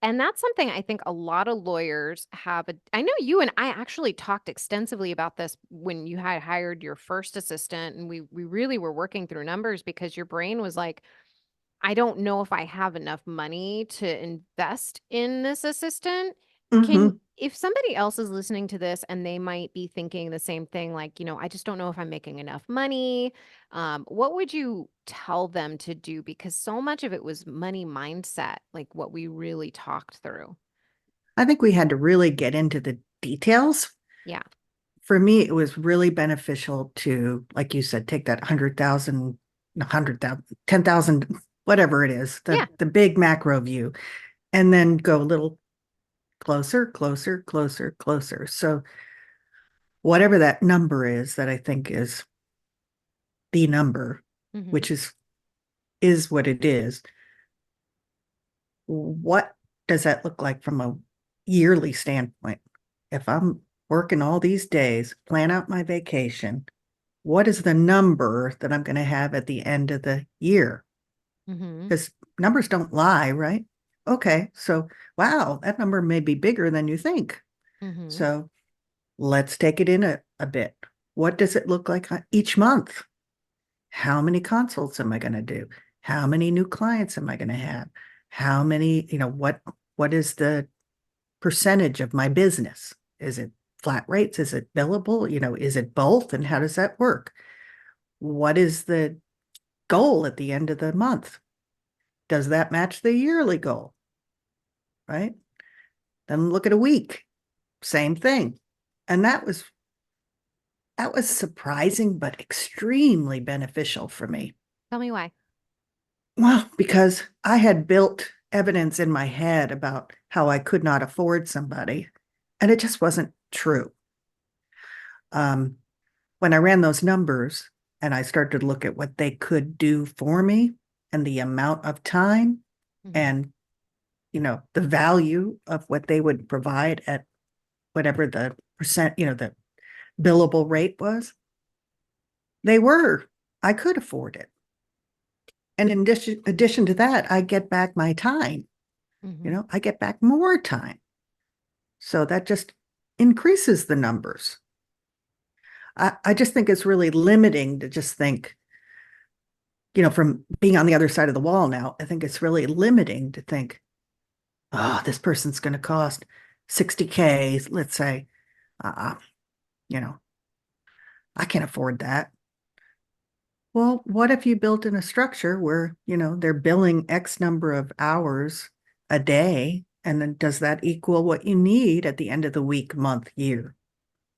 And that's something I think a lot of lawyers have. I know you and I actually talked extensively about this when you had hired your first assistant, and we really were working through numbers because your brain was like, I don't know if I have enough money to invest in this assistant. Can hmm if somebody else is listening to this and they might be thinking the same thing, like, I just don't know if I'm making enough money. What would you tell them to do? Because so much of it was money mindset, like what we really talked through. I think we had to really get into the details. Yeah. For me, it was really beneficial to, like you said, take that 100,000, 100,000, 10,000, whatever it is, Yeah. the big macro view, and then go a little closer, closer, closer, closer. So whatever that number is that I think is the number, Hmm. which is what it is, what does that look like from a yearly standpoint? If I'm working all these days, plan out my vacation, what is the number that I'm going to have at the end of the year? Hmm. Because numbers don't lie, right? Okay, so wow, that number may be bigger than you think. Hmm. So let's take it in a bit. What does it look like each month? How many consults am I going to do? How many new clients am I going to have? How many, what is the percentage of my business? Is it flat rates? Is it billable? Is it both? And how does that work? What is the goal at the end of the month? Does that match the yearly goal? Right? Then look at a week. Same thing. And that was surprising but extremely beneficial for me. Tell me why. Well, because I had built evidence in my head about how I could not afford somebody, and it just wasn't true. Um, when I ran those numbers and I started to look at what they could do for me and the amount of time Hmm. and the value of what they would provide at whatever the percent, the billable rate was, they were, I could afford it. And in addition to that, I get back my time, Hmm. I get back more time. So that just increases the numbers. I just think it's really limiting to just think, from being on the other side of the wall now, I think it's really limiting to think, oh, this person's going to cost 60K, let's say. Uh, you know, I can't afford that. Well, what if you built in a structure where, they're billing X number of hours a day? And then does that equal what you need at the end of the week, month, year?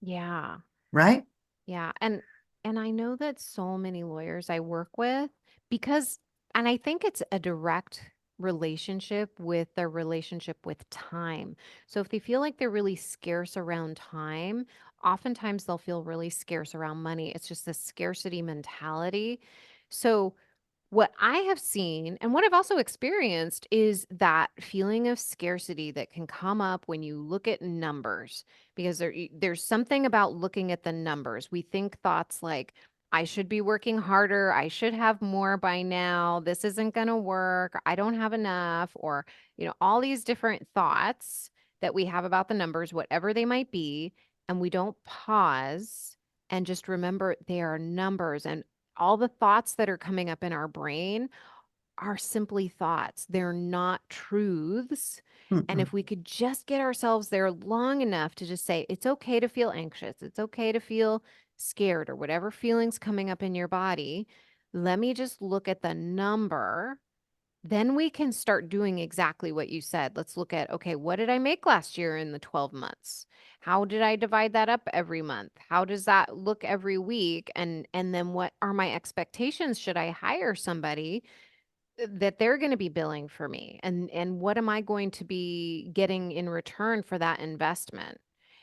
Yeah. Right? Yeah, and I know that so many lawyers I work with because and I think it's a direct relationship with their relationship with time. So if they feel like they're really scarce around time, oftentimes they'll feel really scarce around money. It's just this scarcity mentality. So What I have seen and what I've also experienced is that feeling of scarcity that can come up when you look at numbers because there's something about looking at the numbers. We think thoughts like, I should be working harder. I should have more by now. This isn't going to work. I don't have enough. Or, all these different thoughts that we have about the numbers, whatever they might be. And we don't pause and just remember they are numbers. And all the thoughts that are coming up in our brain are simply thoughts. They're not truths. And Mm-mm. if we could just get ourselves there long enough to just say, it's okay to feel anxious, it's okay to feel scared, or whatever feelings coming up in your body, let me just look at the number. Then we can start doing exactly what you said. Let's look at, okay, what did I make last year in the 12 months? How did I divide that up every month? How does that look every week? And then what are my expectations? Should I hire somebody that they're going to be billing for me? And what am I going to be getting in return for that investment?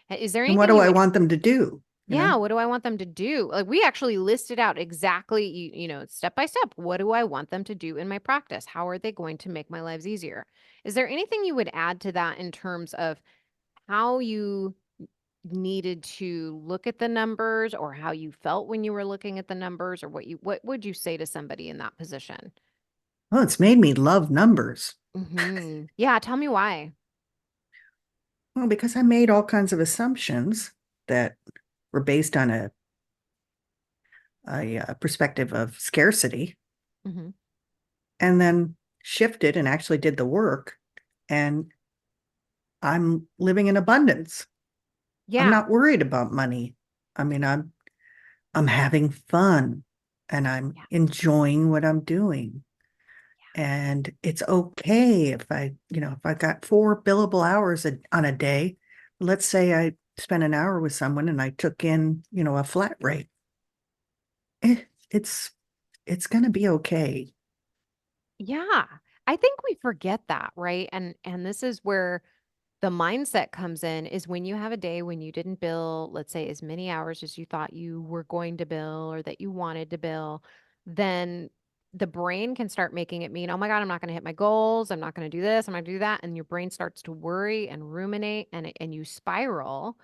Is there And what anything do you I would want them to do? You yeah, know? what do I want them to do? Like we actually listed out exactly, step by step, what do I want them to do in my practice? How are they going to make my lives easier? Is there anything you would add to that in terms of how you needed to look at the numbers or how you felt when you were looking at the numbers or what would you say to somebody in that position? Well, it's made me love numbers. Yeah, tell me why. Well, because I made all kinds of assumptions that were based on a perspective of scarcity, hmm and then shifted and actually did the work. And I'm living in abundance. I'm Yeah. not worried about money. I mean, I'm having fun and I'm Yeah. enjoying what I'm doing. And it's okay if if I got 4 billable hours on a day, let's say I spent an hour with someone and I took in, a flat rate. Eh, it's it's gonna be okay. Yeah. I think we forget that, right? And this is where the mindset comes in is when you have a day when you didn't bill, let's say as many hours as you thought you were going to bill or that you wanted to bill, then the brain can start making it mean, oh my God, I'm not going to hit my goals. I'm not going to do this. I'm not going to do that. And your brain starts to worry and ruminate and you spiral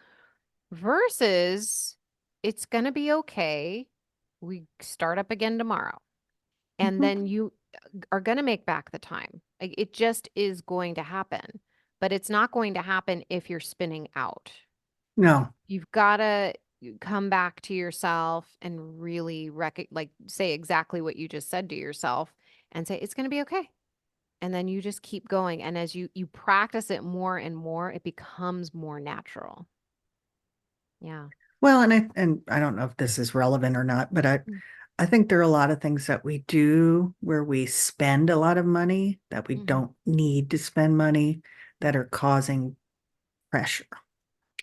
versus it's going to be okay. We start up again tomorrow. And Mhm. then you are going to make back the time. Like, it just is going to happen, but it's not going to happen if you're spinning out. No. You've got to come back to yourself and really like say exactly what you just said to yourself and say it's going to be okay. And then you just keep going and as you practice it more and more, it becomes more natural. Yeah. Well, and I don't know if this is relevant or not, but Mm. I think there are a lot of things that we do where we spend a lot of money that we Mhm. don't need to spend money that Right. are causing pressure.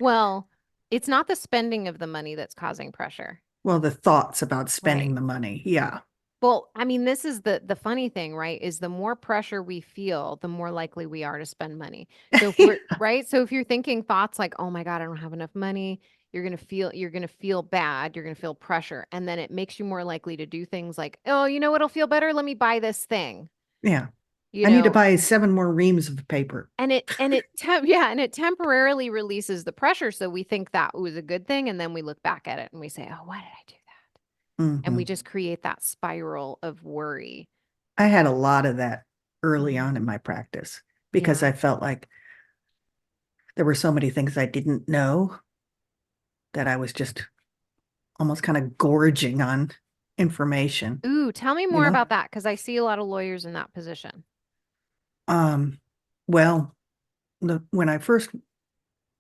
Well, it's not the spending of the money that's causing pressure. Well, the thoughts about Right. spending the money. Yeah. Well, I mean, this is the funny thing, right? Is the more pressure we feel, the more likely we are to spend money. So if we're right, so if you're thinking thoughts like, "Oh my God, I don't have enough money," you're gonna feel bad, you're gonna feel pressure, and then it makes you more likely to do things like, "Oh, you know what'll feel better? Let me buy this thing." Yeah. You I need to know, buy 7 more reams of paper. and it temporarily releases the pressure, so we think that was a good thing, and then we look back at it and we say, "Oh, why did I do that?" And we Hmm. just create that spiral of worry. I had a lot of that early on in Mhm. my practice because Yeah. I felt like there were so many things I didn't know that I was just almost kind of gorging on information, Ooh, tell me you more know? about that because I see a lot of lawyers in that position. Um, well, when I first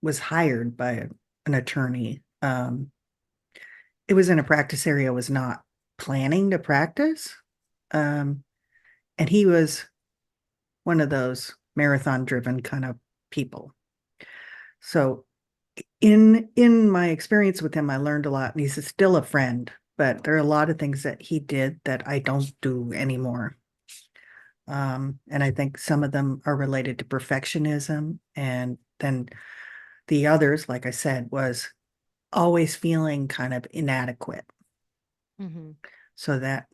was hired by an attorney, it was in a practice area I was not planning to practice. Um, and he was one of those marathon driven kind of people. So in my experience with him, I learned a lot, and he's still a friend, but there are a lot of things that he did that I don't do anymore. And I think some of them are related to perfectionism. And then the others, like I said, was always feeling kind of inadequate. Mhm. So that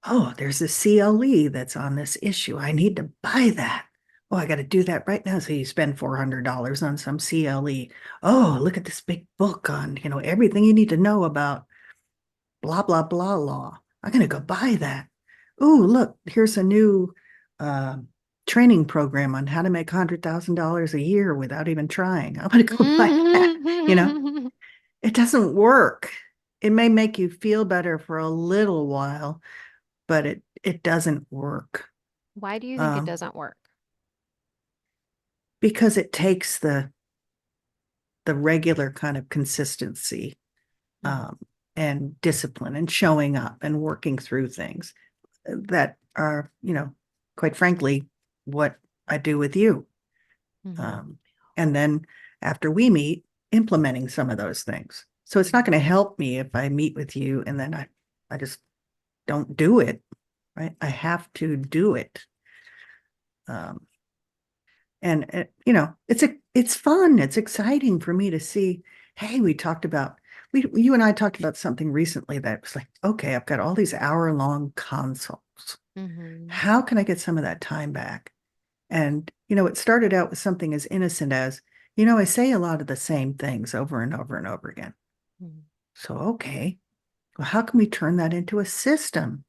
Oh, there's a CLE that's on this issue. I need to buy that. Oh, I got to do that right now. So you spend $400 on some CLE. Oh, look at this big book on, everything you need to know about blah, blah, blah law. I'm going to go buy that. Oh, look, here's a new uh, training program on how to make $100,000 a year without even trying. I'm going to go buy that. It doesn't work. It may make you feel better for a little while, but it doesn't work. Why do you think it Um, doesn't work? because it takes the regular kind of consistency Mhm. um, and discipline and showing up and working through things that are, quite frankly, what I do with you. Mhm. Um, and then after we meet, implementing some of those things. So it's not Mhm. going to help me if I meet with you and then I just don't do it, right? I have to do it. Um, and it's fun. It's exciting for me to see. Hey, you and I talked about something recently that was like, okay, I've got all these hour-long consults. Mhm. How can I get some of that time back? And it started out with something as innocent as, I say a lot of the same things over and over and over again. Mhm. So, okay, well, how can we turn that into a system?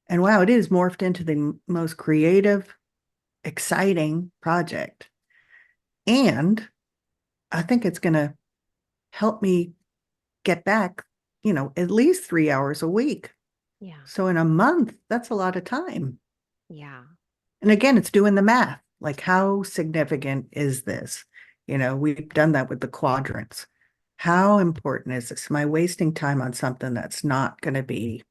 And wow, it is morphed into the most creative, exciting project. And I think it's going to help me get back, at least 3 hours a week. Yeah. So in a month, that's a lot of time. Yeah. And again, it's doing the math. Like, how significant is this? We've done that with the quadrants. How important is this? Am I wasting time on something that's not going to be,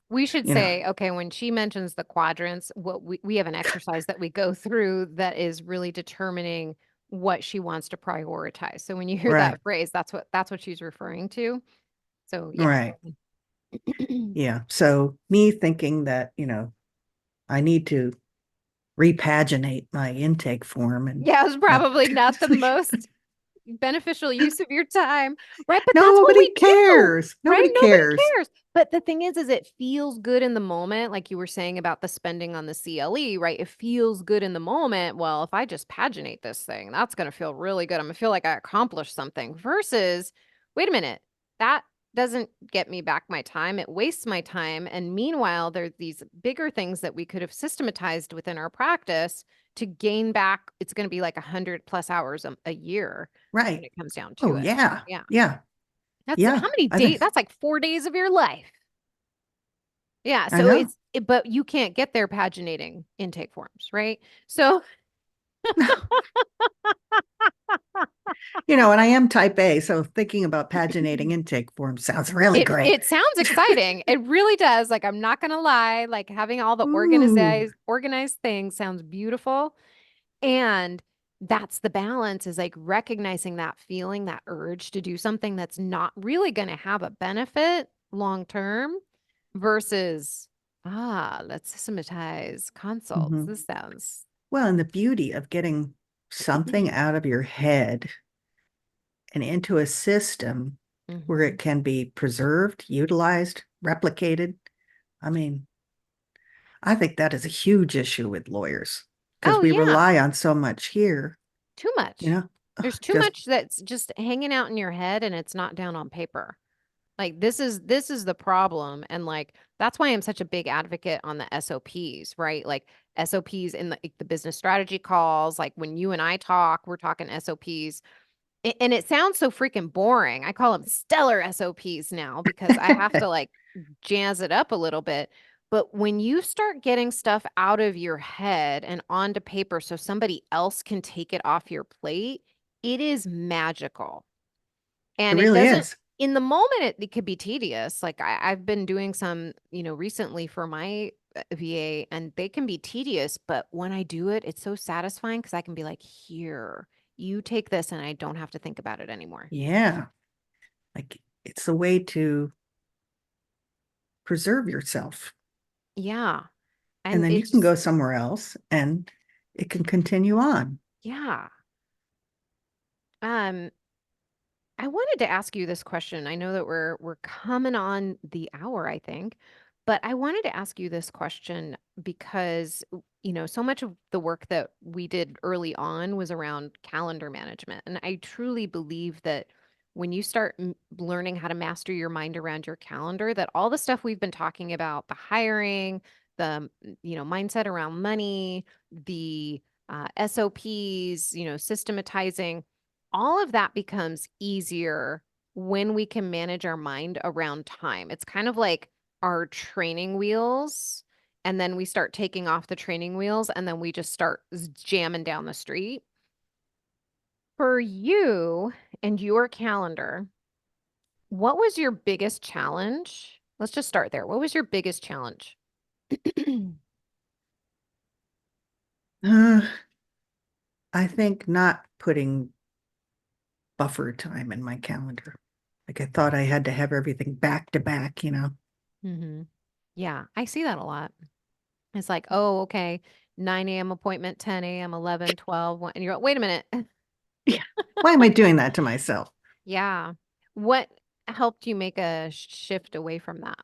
We should you know, say, okay, when she mentions the quadrants, what we have an exercise that we go through that is really determining what she wants to prioritize. So when you hear right, that phrase, that's what she's referring to. So yeah. right. Yeah. So me thinking that, I need to repaginate my intake form and Yeah, it's have probably not the most beneficial use of your time, right? But that's what nobody we do, cares. right? Nobody Nobody cares. cares. But the thing is it feels good in the moment, like you were saying about the spending on the CLE, right? It feels good in the moment. Well, if I just paginate this thing, that's going to feel really good. I'm going to feel like I accomplished something versus, wait a minute, that doesn't get me back my time. It wastes my time. And meanwhile, there are these bigger things that we could have systematized within our practice to gain back. It's going to be like 100+ hours a year when Right. it comes down to Oh, it. yeah. Yeah. Yeah. That's Yeah. how many I days? think That's like 4 days of your life. Yeah. I So know. but you can't get there paginating intake forms, right? So And I am type A, so thinking about paginating intake forms sounds really it great. it sounds exciting. It really does. Like I'm not gonna lie, like having all the Ooh. organized things sounds beautiful. And that's the balance is like recognizing that feeling, that urge to do something that's not really going to have a benefit long term versus, let's systematize consults. Hmm. This sounds. Well, and the beauty of getting something out of your head and into a system where Mhm. it can be preserved, utilized, replicated. I mean, I think that is a huge issue with lawyers because Oh, we yeah. rely on so much here, Too you much. know, There's too just much that's just hanging out in your head and it's not down on paper. Like this is the problem and like that's why I'm such a big advocate on the SOPs, right? Like SOPs in the business strategy calls, like when you and I talk, we're talking SOPs. And it sounds so freaking boring. I call them stellar SOPs now because I have to like jazz it up a little bit. But when you start getting stuff out of your head and onto paper so somebody else can take it off your plate, it is magical. it And it really doesn't is. in the moment it could be tedious. Like I've been doing some, recently for my VA and they can be tedious, but when I do it, it's so satisfying because I can be like, here, you take this and I don't have to think about it anymore. Yeah. Like it's a way to preserve yourself. Yeah. And And then it you can just, go somewhere else and it can continue on. yeah. Um, I wanted to ask you this question. I know that we're coming on the hour, I think, but I wanted to ask you this question because, so much of the work that we did early on was around calendar management. And I truly believe that when you start learning how to master your mind around your calendar, that all the stuff we've been talking about, the hiring, the, mindset around money, the SOPs, systematizing, all of that becomes easier when we can manage our mind around time. It's kind of like our training wheels, and then we start taking off the training wheels, and then we just start jamming down the street. For you and your calendar, what was your biggest challenge? Let's just start there. What was your biggest challenge? Uh, I think not putting buffer time in my calendar. Like I thought I had to have everything back to back, you know. hmm Yeah, I see that a lot. It's like, oh, okay, 9 a.m. appointment, 10 a.m., 11, 12, 1, and you're like, wait a minute. Yeah. Why am I doing that to myself? Yeah. What helped you make a shift away from that?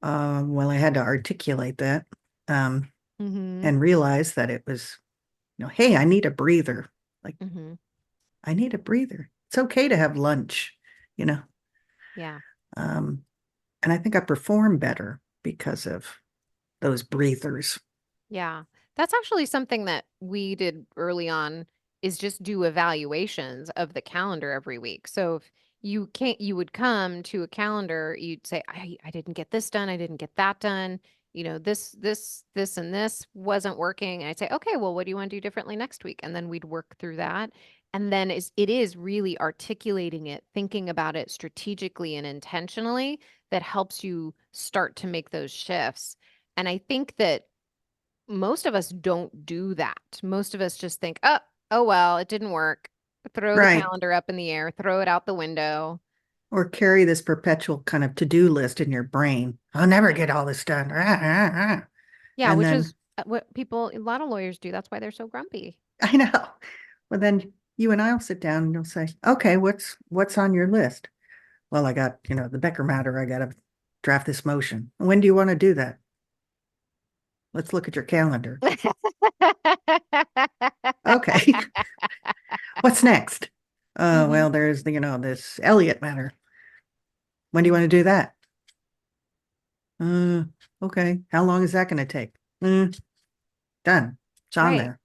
Well, I had to articulate that um, Mhm. and realize that it was, hey, I need a breather. Like, Mhm. I need a breather. It's okay to have lunch, you know. Yeah. Um, and I think I perform better because of those breathers. Yeah. That's actually something that we did early on is just do evaluations of the calendar every week. So if you would come to a calendar, you'd say, I didn't get this done, I didn't get that done. This, and this wasn't working. And I'd say, okay, well, what do you want to do differently next week? And then we'd work through that. And then it is really articulating it, thinking about it strategically and intentionally that helps you start to make those shifts. And I think that most of us don't do that. Most of us just think, oh well, it didn't work. Throw the Right. calendar up in the air, throw it out the window. Or carry this perpetual kind of to-do list in your brain. I'll never Yeah. get all this done. Rah, rah, rah. Yeah, And which is then what a lot of lawyers do. That's why they're so grumpy. I know. Well, then you and I'll sit down and you'll say, okay, what's on your list? Well, I got, the Becker matter. I got to draft this motion. When do you want to do that? Let's look at your calendar. Okay. What's next? hmm Well, there's this Elliott matter. When do you want to hmm do that? Uh, okay. How long is that going to take? Done. It's on Right. there.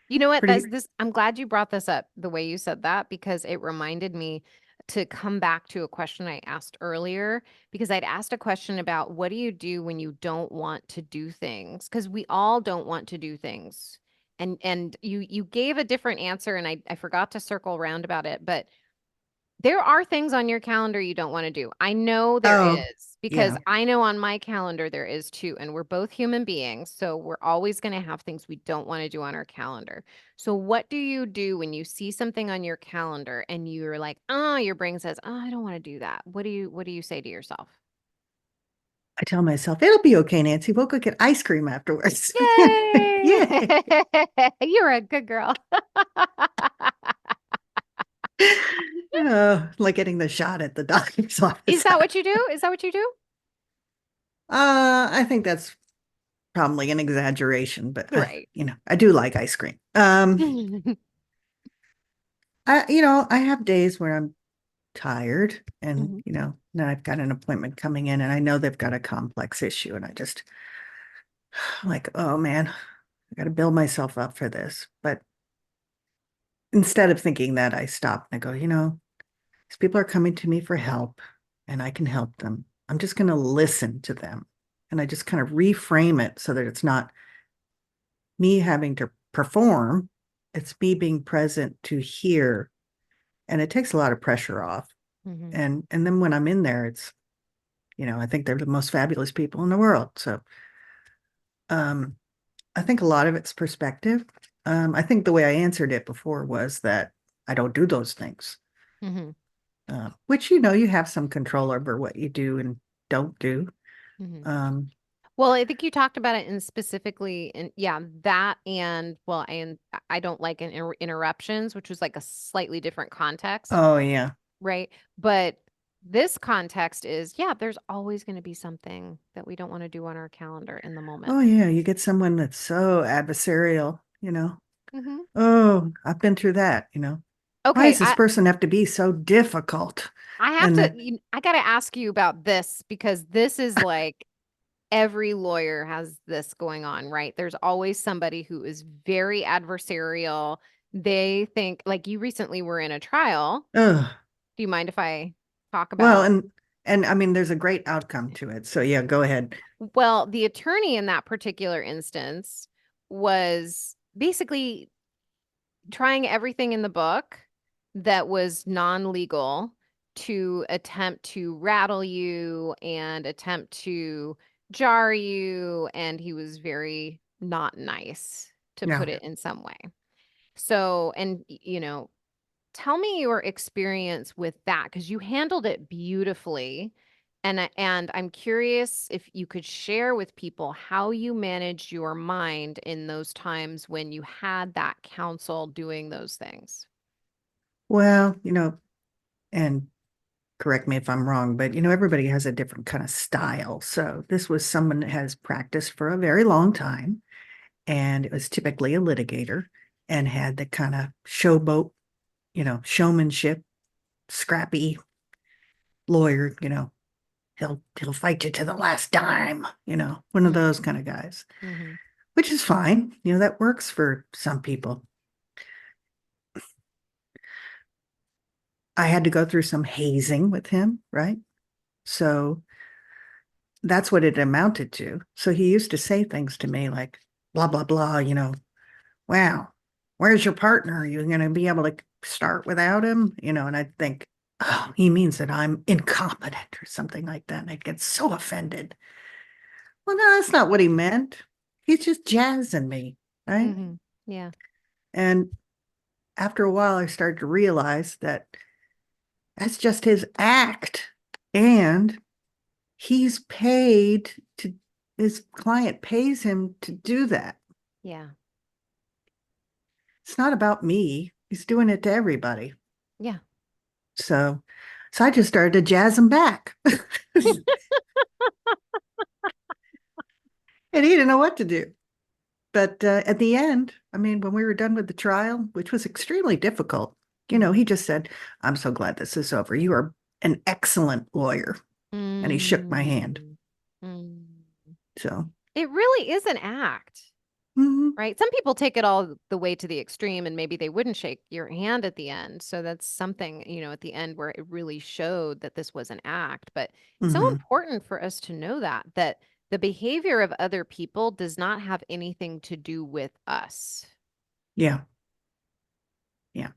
You know what? Pretty. I'm glad you brought this up the way you said that because it reminded me to come back to a question I asked earlier because I'd asked a question about what do you do when you don't want to do things? Because we all don't want to do things. And you gave a different answer and I forgot to circle around about it, but there are things on your calendar you don't want to do. I know there Oh, is because yeah. I know on my calendar there is too. And we're both human beings. So we're always going to have things we don't want to do on our calendar. So what do you do when you see something on your calendar and you're like, oh, your brain says, oh, I don't want to do that. What do you say to yourself? I tell myself, it'll be okay, Nancy. We'll go get ice cream afterwards. Yay! Yeah. You're a good girl. Like getting the shot at the doctor's Is office. that what you do? Is that what you do? I think that's probably an exaggeration, but Right. I do like ice cream. I have days where I'm tired and, Mhm. now I've got an appointment coming in and I know they've got a complex issue and I'm like, oh man, I got to build myself up for this. But instead of thinking that, I stop and I go, these people are coming to me for help and I can help them. I'm just going to listen to them. And I just kind of reframe it so that it's not me having to perform, it's me being present to hear. And it takes a lot of pressure off. Mhm. And then when I'm in there, it's, I think they're the most fabulous people in the world. So um, I think a lot of it's perspective. I think the way I answered it before was that I don't do those things, Mhm. which, you have some control over what you do and don't do. Mhm. Um, Well, I think you talked about it in specifically in yeah, that and well, and I don't like interruptions, which was like a slightly different context, Oh, yeah. right? But this context is, yeah, there's always going to be something that we don't want to do on our calendar in the moment. Oh, yeah. You get someone that's so adversarial. Hmm. Oh, I've been through that. Why Okay, does this person have to be so difficult? I have And to, then, I got to ask you about this because this is like every lawyer has this going on, right? There's always somebody who is very adversarial. They think, like you recently were in a trial. ugh. Do you mind if I talk Well, about? and I mean, there's a great outcome to it. So yeah, go ahead. Well, the attorney in that particular instance was basically trying everything in the book that was non-legal to attempt to rattle you and attempt to jar you, and he was very not nice, to Yeah. put it in some way. So, and tell me your experience with that because you handled it beautifully. And I'm curious if you could share with people how you managed your mind in those times when you had that counsel doing those things. Well, and correct me if I'm wrong, but everybody has a different kind of style. So this was someone that has practiced for a very long time, and it was typically a litigator and had the kind of showboat, showmanship, scrappy lawyer. He'll fight you to the last dime, one of those Mm-hmm. kind of guys, Mm-hmm. which is fine. That works for some people. I had to go through some hazing with him, right? So that's what it amounted to. So he used to say things to me like, blah, blah, blah, wow, where's your partner? Are you going to be able to start without him? And I'd think, oh, he means that I'm incompetent or something like that. And I'd get so offended. Well, no, that's not what he meant. He's just jazzing me, right? Mm-hmm. Yeah. And after a while, I started to realize that that's just his act. And he's paid to, his client pays him to do that. Yeah. It's not about me. He's doing it to everybody. Yeah. So, so I just started to jazz him back. And he didn't know what to do. But at the end, I mean, when we were done with the trial, which was extremely difficult, he Mm-hmm. just said, I'm so glad this is over. You are an excellent lawyer. And he shook my hand. Mm. Mm. So, It really is an act. mhm, Right? Some people take it all the way to the extreme and maybe they wouldn't shake your hand at the end. So that's something, at the end where it really showed that this was an act. But it's so mhm. important for us to know that the behavior of other people does not have anything to do with us. Yeah, yeah.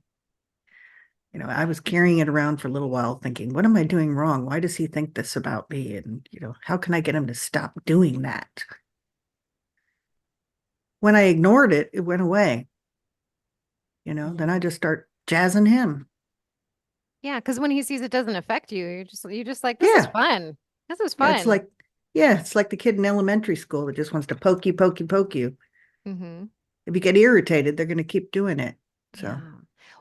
I was carrying it around for a little while thinking, what am I doing wrong? Why does he think this about me? And, how can I get him to stop doing that? When I ignored it, it went away. Then I Mhm. just start jazzing him. Yeah, because when he sees it doesn't affect you, you're just like, this is Yeah. fun. This is Yeah. It's fun. like, yeah, it's like the kid in elementary school that just wants to poke you, poke you, poke you. Hmm. If you get irritated, they're going to keep doing it. So, Yeah.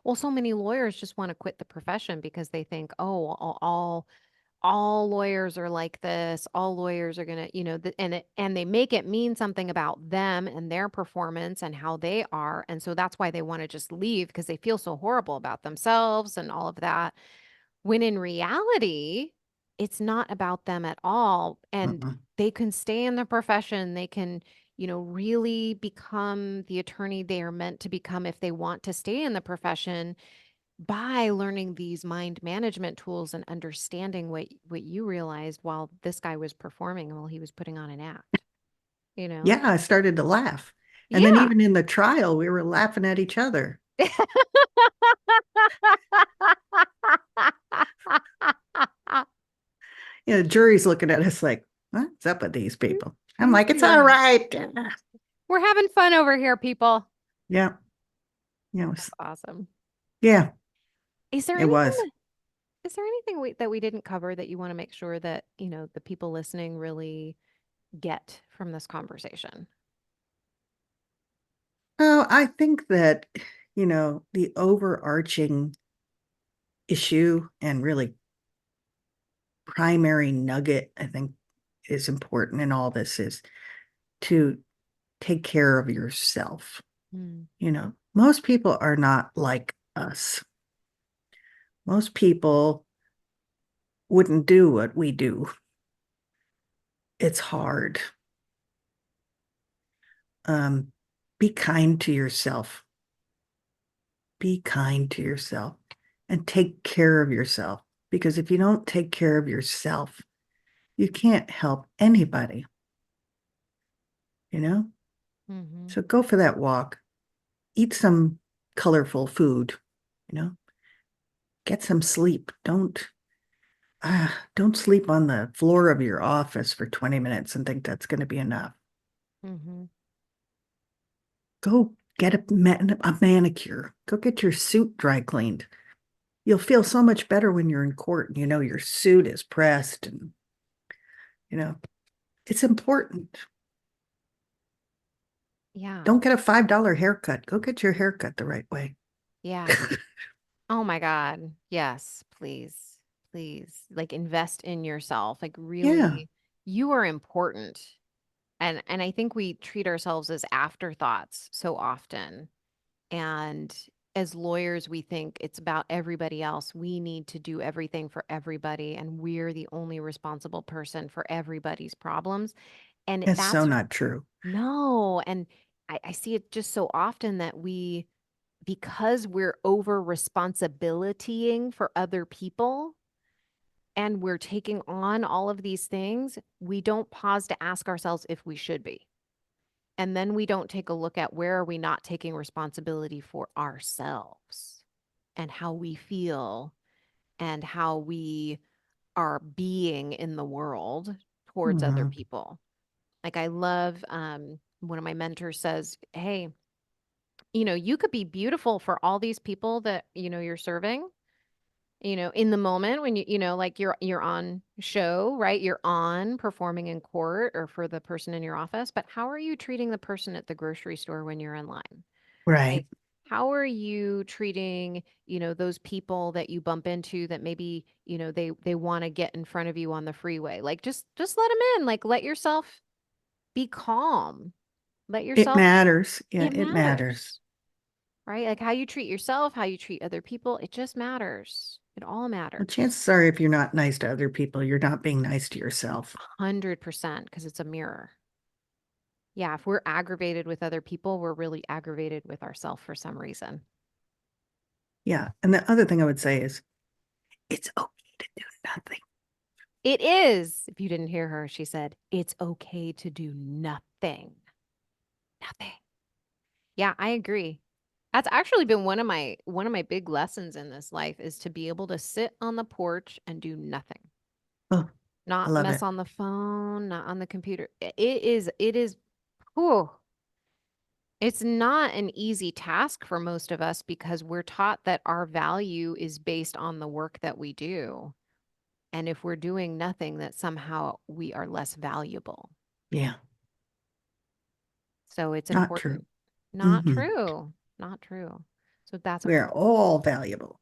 Well, so many lawyers just want to quit the profession because they think, oh, all lawyers are like this. All lawyers are going to, and they make it mean something about them and their performance and how they are. And so that's why they want to just leave because they feel so horrible about themselves and all of that. When in reality, it's not about them at all. And mm-mm. they can stay in the profession. They can, really become the attorney they are meant to become if they want to stay in the profession by learning these mind management tools and understanding what you realized while this guy was performing, while he was putting on an act, you know? Yeah, I started to laugh. And then Yeah. even in the trial, we were laughing at each other. The jury's looking at us like, what's up with these people? I'm like, it's all Yeah. right. We're having fun over here, people. Yeah, That's awesome. yeah, Is there it anything was. is there anything that we didn't cover that you want to make sure that, the people listening really get from this conversation? Oh, I think that, the overarching issue and really primary nugget, I think, is important in all this is to take care of yourself. Mm, Most people are not like us. Most people wouldn't do what we do. It's hard. Um, be kind to yourself. Be kind to yourself and take care of yourself. Because if you don't take care of yourself, you can't help anybody, you know? hmm So go for that walk, eat some colorful food, you know, get some sleep. Don't sleep on the floor of your office for 20 minutes and think that's going to be enough. hmm Go get a manicure. Go get your suit dry cleaned. You'll feel so much better when you're in court and your suit is pressed and you know it's important. Yeah. Don't get a $5 haircut. Go get your haircut the right way. Yeah. Oh my God. Yes, please. Please. Like invest in yourself. Like Yeah, really, you are important. And I think we treat ourselves as afterthoughts so often. And as lawyers, we think it's about everybody else. We need to do everything for everybody, and we're the only responsible person for everybody's problems. And it's so that's not true. no. And I see it just so often that because we're over responsibilitying for other people and we're taking on all of these things, we don't pause to ask ourselves if we should be. And then we don't take a look at where are we not taking responsibility for ourselves and how we feel and how we are being in the world towards other Mhm. people. Like I love one of my mentors says, "Hey, you could be beautiful for all these people that, you're serving, in the moment when like you're on show, right? You're on performing in court or for the person in your office, but how are you treating the person at the grocery store when you're in line? Right. Like, how are you treating, those people that you bump into that maybe, they want to get in front of you on the freeway? Like just let them in. Like let yourself be calm. Let It yourself matters. Yeah, it it matters. matters, right? Like how you treat yourself, how you treat other people, it just matters. It all Well, matters. chances are if you're not nice to other people, you're not being nice to yourself. 100% because it's a mirror. Yeah, if we're aggravated with other people, we're really aggravated with ourselves for some reason. Yeah. And the other thing I would say is it's okay to do nothing. It is. If you didn't hear her, she said, it's okay to do nothing. Nothing. Yeah, I agree. That's actually been one of my big lessons in this life is to be able to sit on the porch and do nothing. Oh, I Not love mess it. on the phone, not on the computer. It is whew, it's not an easy task for most of us because we're taught that our value is based on the work that we do. And if we're doing nothing, that somehow we are less valuable. Yeah, So it's not true. important. Not Hmm. true. Not true. So that's We're important. all valuable.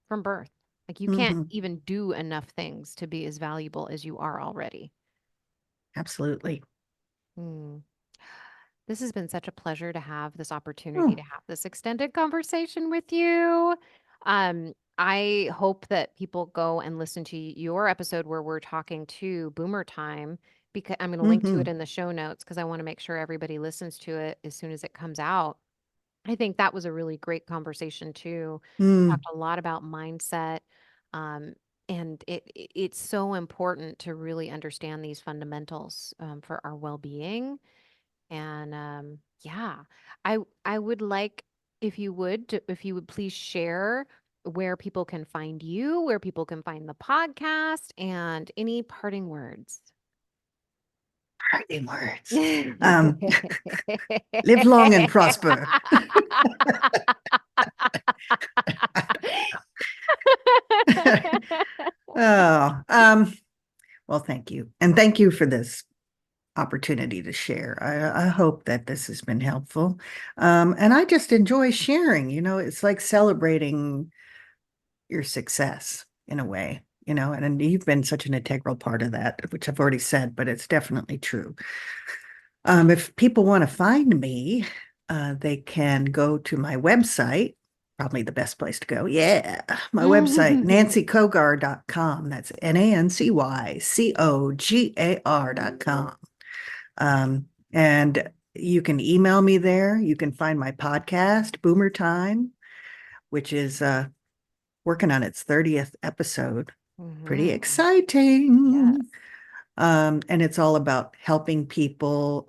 From birth. Like you can't Hmm. even do enough things to be as valuable as you are already. Absolutely. Hmm. This has been such a pleasure to have this opportunity to Oh, have this extended conversation with you. I hope that people go and listen to your episode where we're talking to Boomer Time because I'm going to link to it hmm. in the show notes because I want to make sure everybody listens to it as soon as it comes out. I think that was a really great conversation too. We Mm. talked a lot about mindset, um, and it's so important to really understand these fundamentals for our well-being. And yeah, I would like if you would please share where people can find you, where people can find the podcast, and any parting words. Parting words. Um, live long and prosper. Oh, well, thank you. And thank you for this opportunity to share. I hope that this has been helpful. And I just enjoy sharing, it's like celebrating your success in a way, and you've been such an integral part of that, which I've already said, but it's definitely true. If people want to find me, they can go to my website, probably the best place to go. Yeah, my website, nancycogar.com. That's NANCYCOGAR.com. And you can email me there. You can find my podcast, Boomer Time, which is working on its 30th episode. Pretty Yes. exciting. And it's all about helping people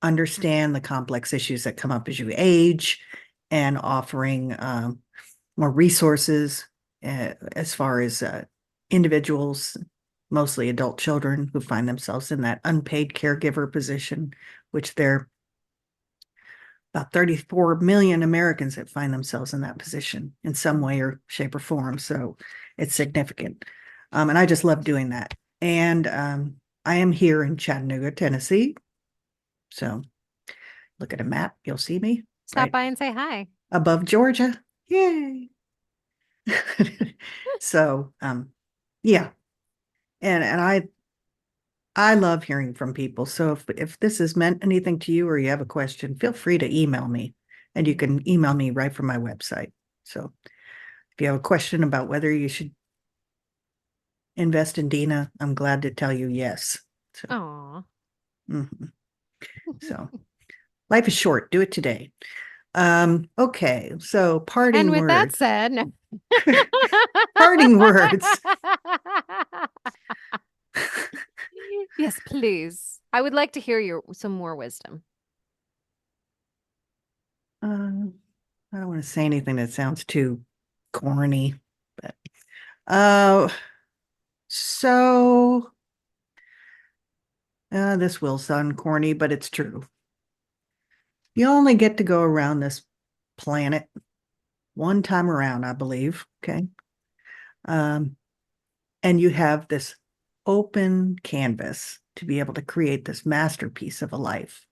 understand the complex issues that come up as you age and offering more resources as far as individuals, mostly adult children who find themselves in that unpaid caregiver position, which they're about 34 million Americans that find themselves in that position in some way or shape or form. So it's significant. And I just love doing that. And I am here in Chattanooga, Tennessee. So look at a map, you'll see me Stop right by and say hi. above Georgia. Yay. So yeah. And I love hearing from people. So if this has meant anything to you or you have a question, feel free to email me. And you can email me right from my website. So if you have a question about whether you should invest in Dina, I'm glad to tell you yes. So, Aw. mhm. So life is short. Do it today. Okay, so And parting with that words. said, no. Parting words. Yes, please. I would like to hear some more wisdom. I don't want to say anything that sounds too corny, but uh, so this will sound corny, but it's true. You only get to go around this planet one time around, I believe. Okay. Um, and you have this open canvas to be able to create this masterpiece of a life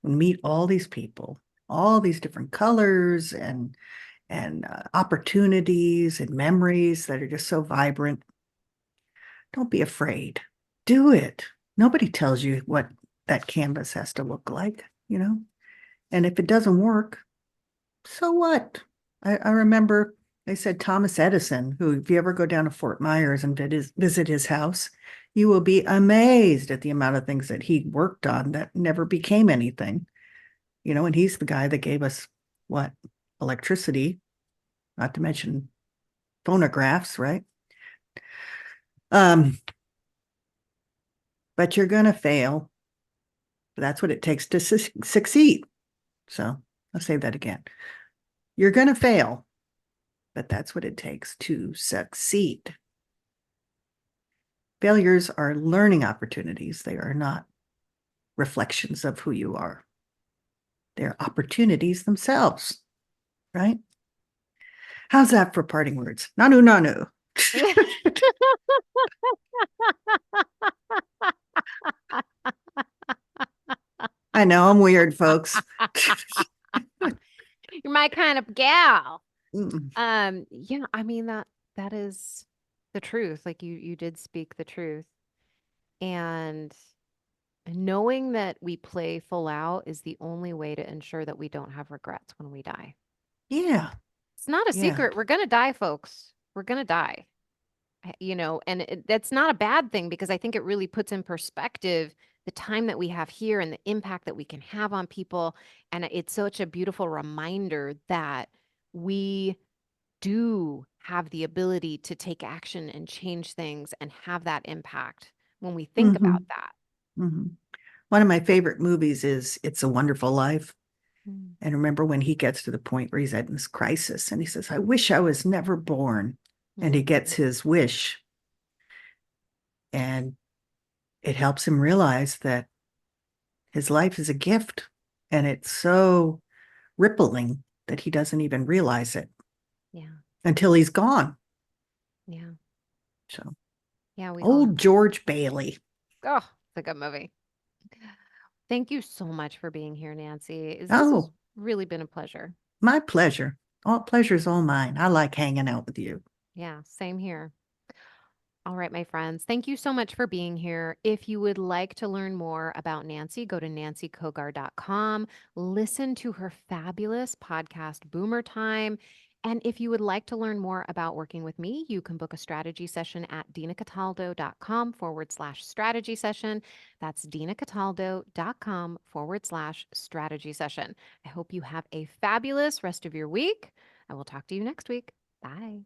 and meet all these people, all these different colors and opportunities and memories that are just so vibrant. Don't be afraid. Do it. Nobody tells you what that canvas has to look like. And if it doesn't work, so what? I remember they said Thomas Edison, who, if you ever go down to Fort Myers and visit his house, you will be amazed at the amount of things that he worked on that never became anything. And he's the guy that gave us what? Electricity, not to mention phonographs, right? Um, but you're going to fail. That's what it takes to succeed. So I'll say that again. You're going to fail, but that's what it takes to succeed. Failures are learning opportunities. They are not reflections of who you are. They're opportunities themselves, right? How's that for parting words? Nanu, nanu. I know I'm weird, folks. You're my kind of gal. Mm. Yeah, I mean that is the truth. Like you did speak the truth. And knowing that we play full out is the only way to ensure that we don't have regrets when we die. Yeah, It's not a yeah. secret. We're gonna die, folks. We're gonna die. And that's not a bad thing because I think it really puts in perspective the time that we have here and the impact that we can have on people. And it's such a beautiful reminder that we do have the ability to take action and change things and have that impact when we think Mm-hmm. about that. Mm-hmm. One of my favorite movies is It's a Wonderful Life. Mm. And remember when he gets to the point where he's at this crisis and he says, I wish I was never born. And he gets Mhm. his wish. And it helps him realize that his life is a gift. And it's so rippling that he doesn't even realize it Yeah. until he's gone. Yeah. So, Yeah. We all have old that. George Bailey. Oh, it's a good movie. Thank you so much for being here, Nancy. This has Oh, really been a pleasure. my pleasure. All pleasure's all mine. I like hanging out with you. Yeah, same here. All right, my friends, thank you so much for being here. If you would like to learn more about Nancy, go to nancycogar.com, listen to her fabulous podcast, Boomer Time. And if you would like to learn more about working with me, you can book a strategy session at dinacataldo.com/strategy session. That's dinacataldo.com/strategy session. I hope you have a fabulous rest of your week. I will talk to you next week. Bye.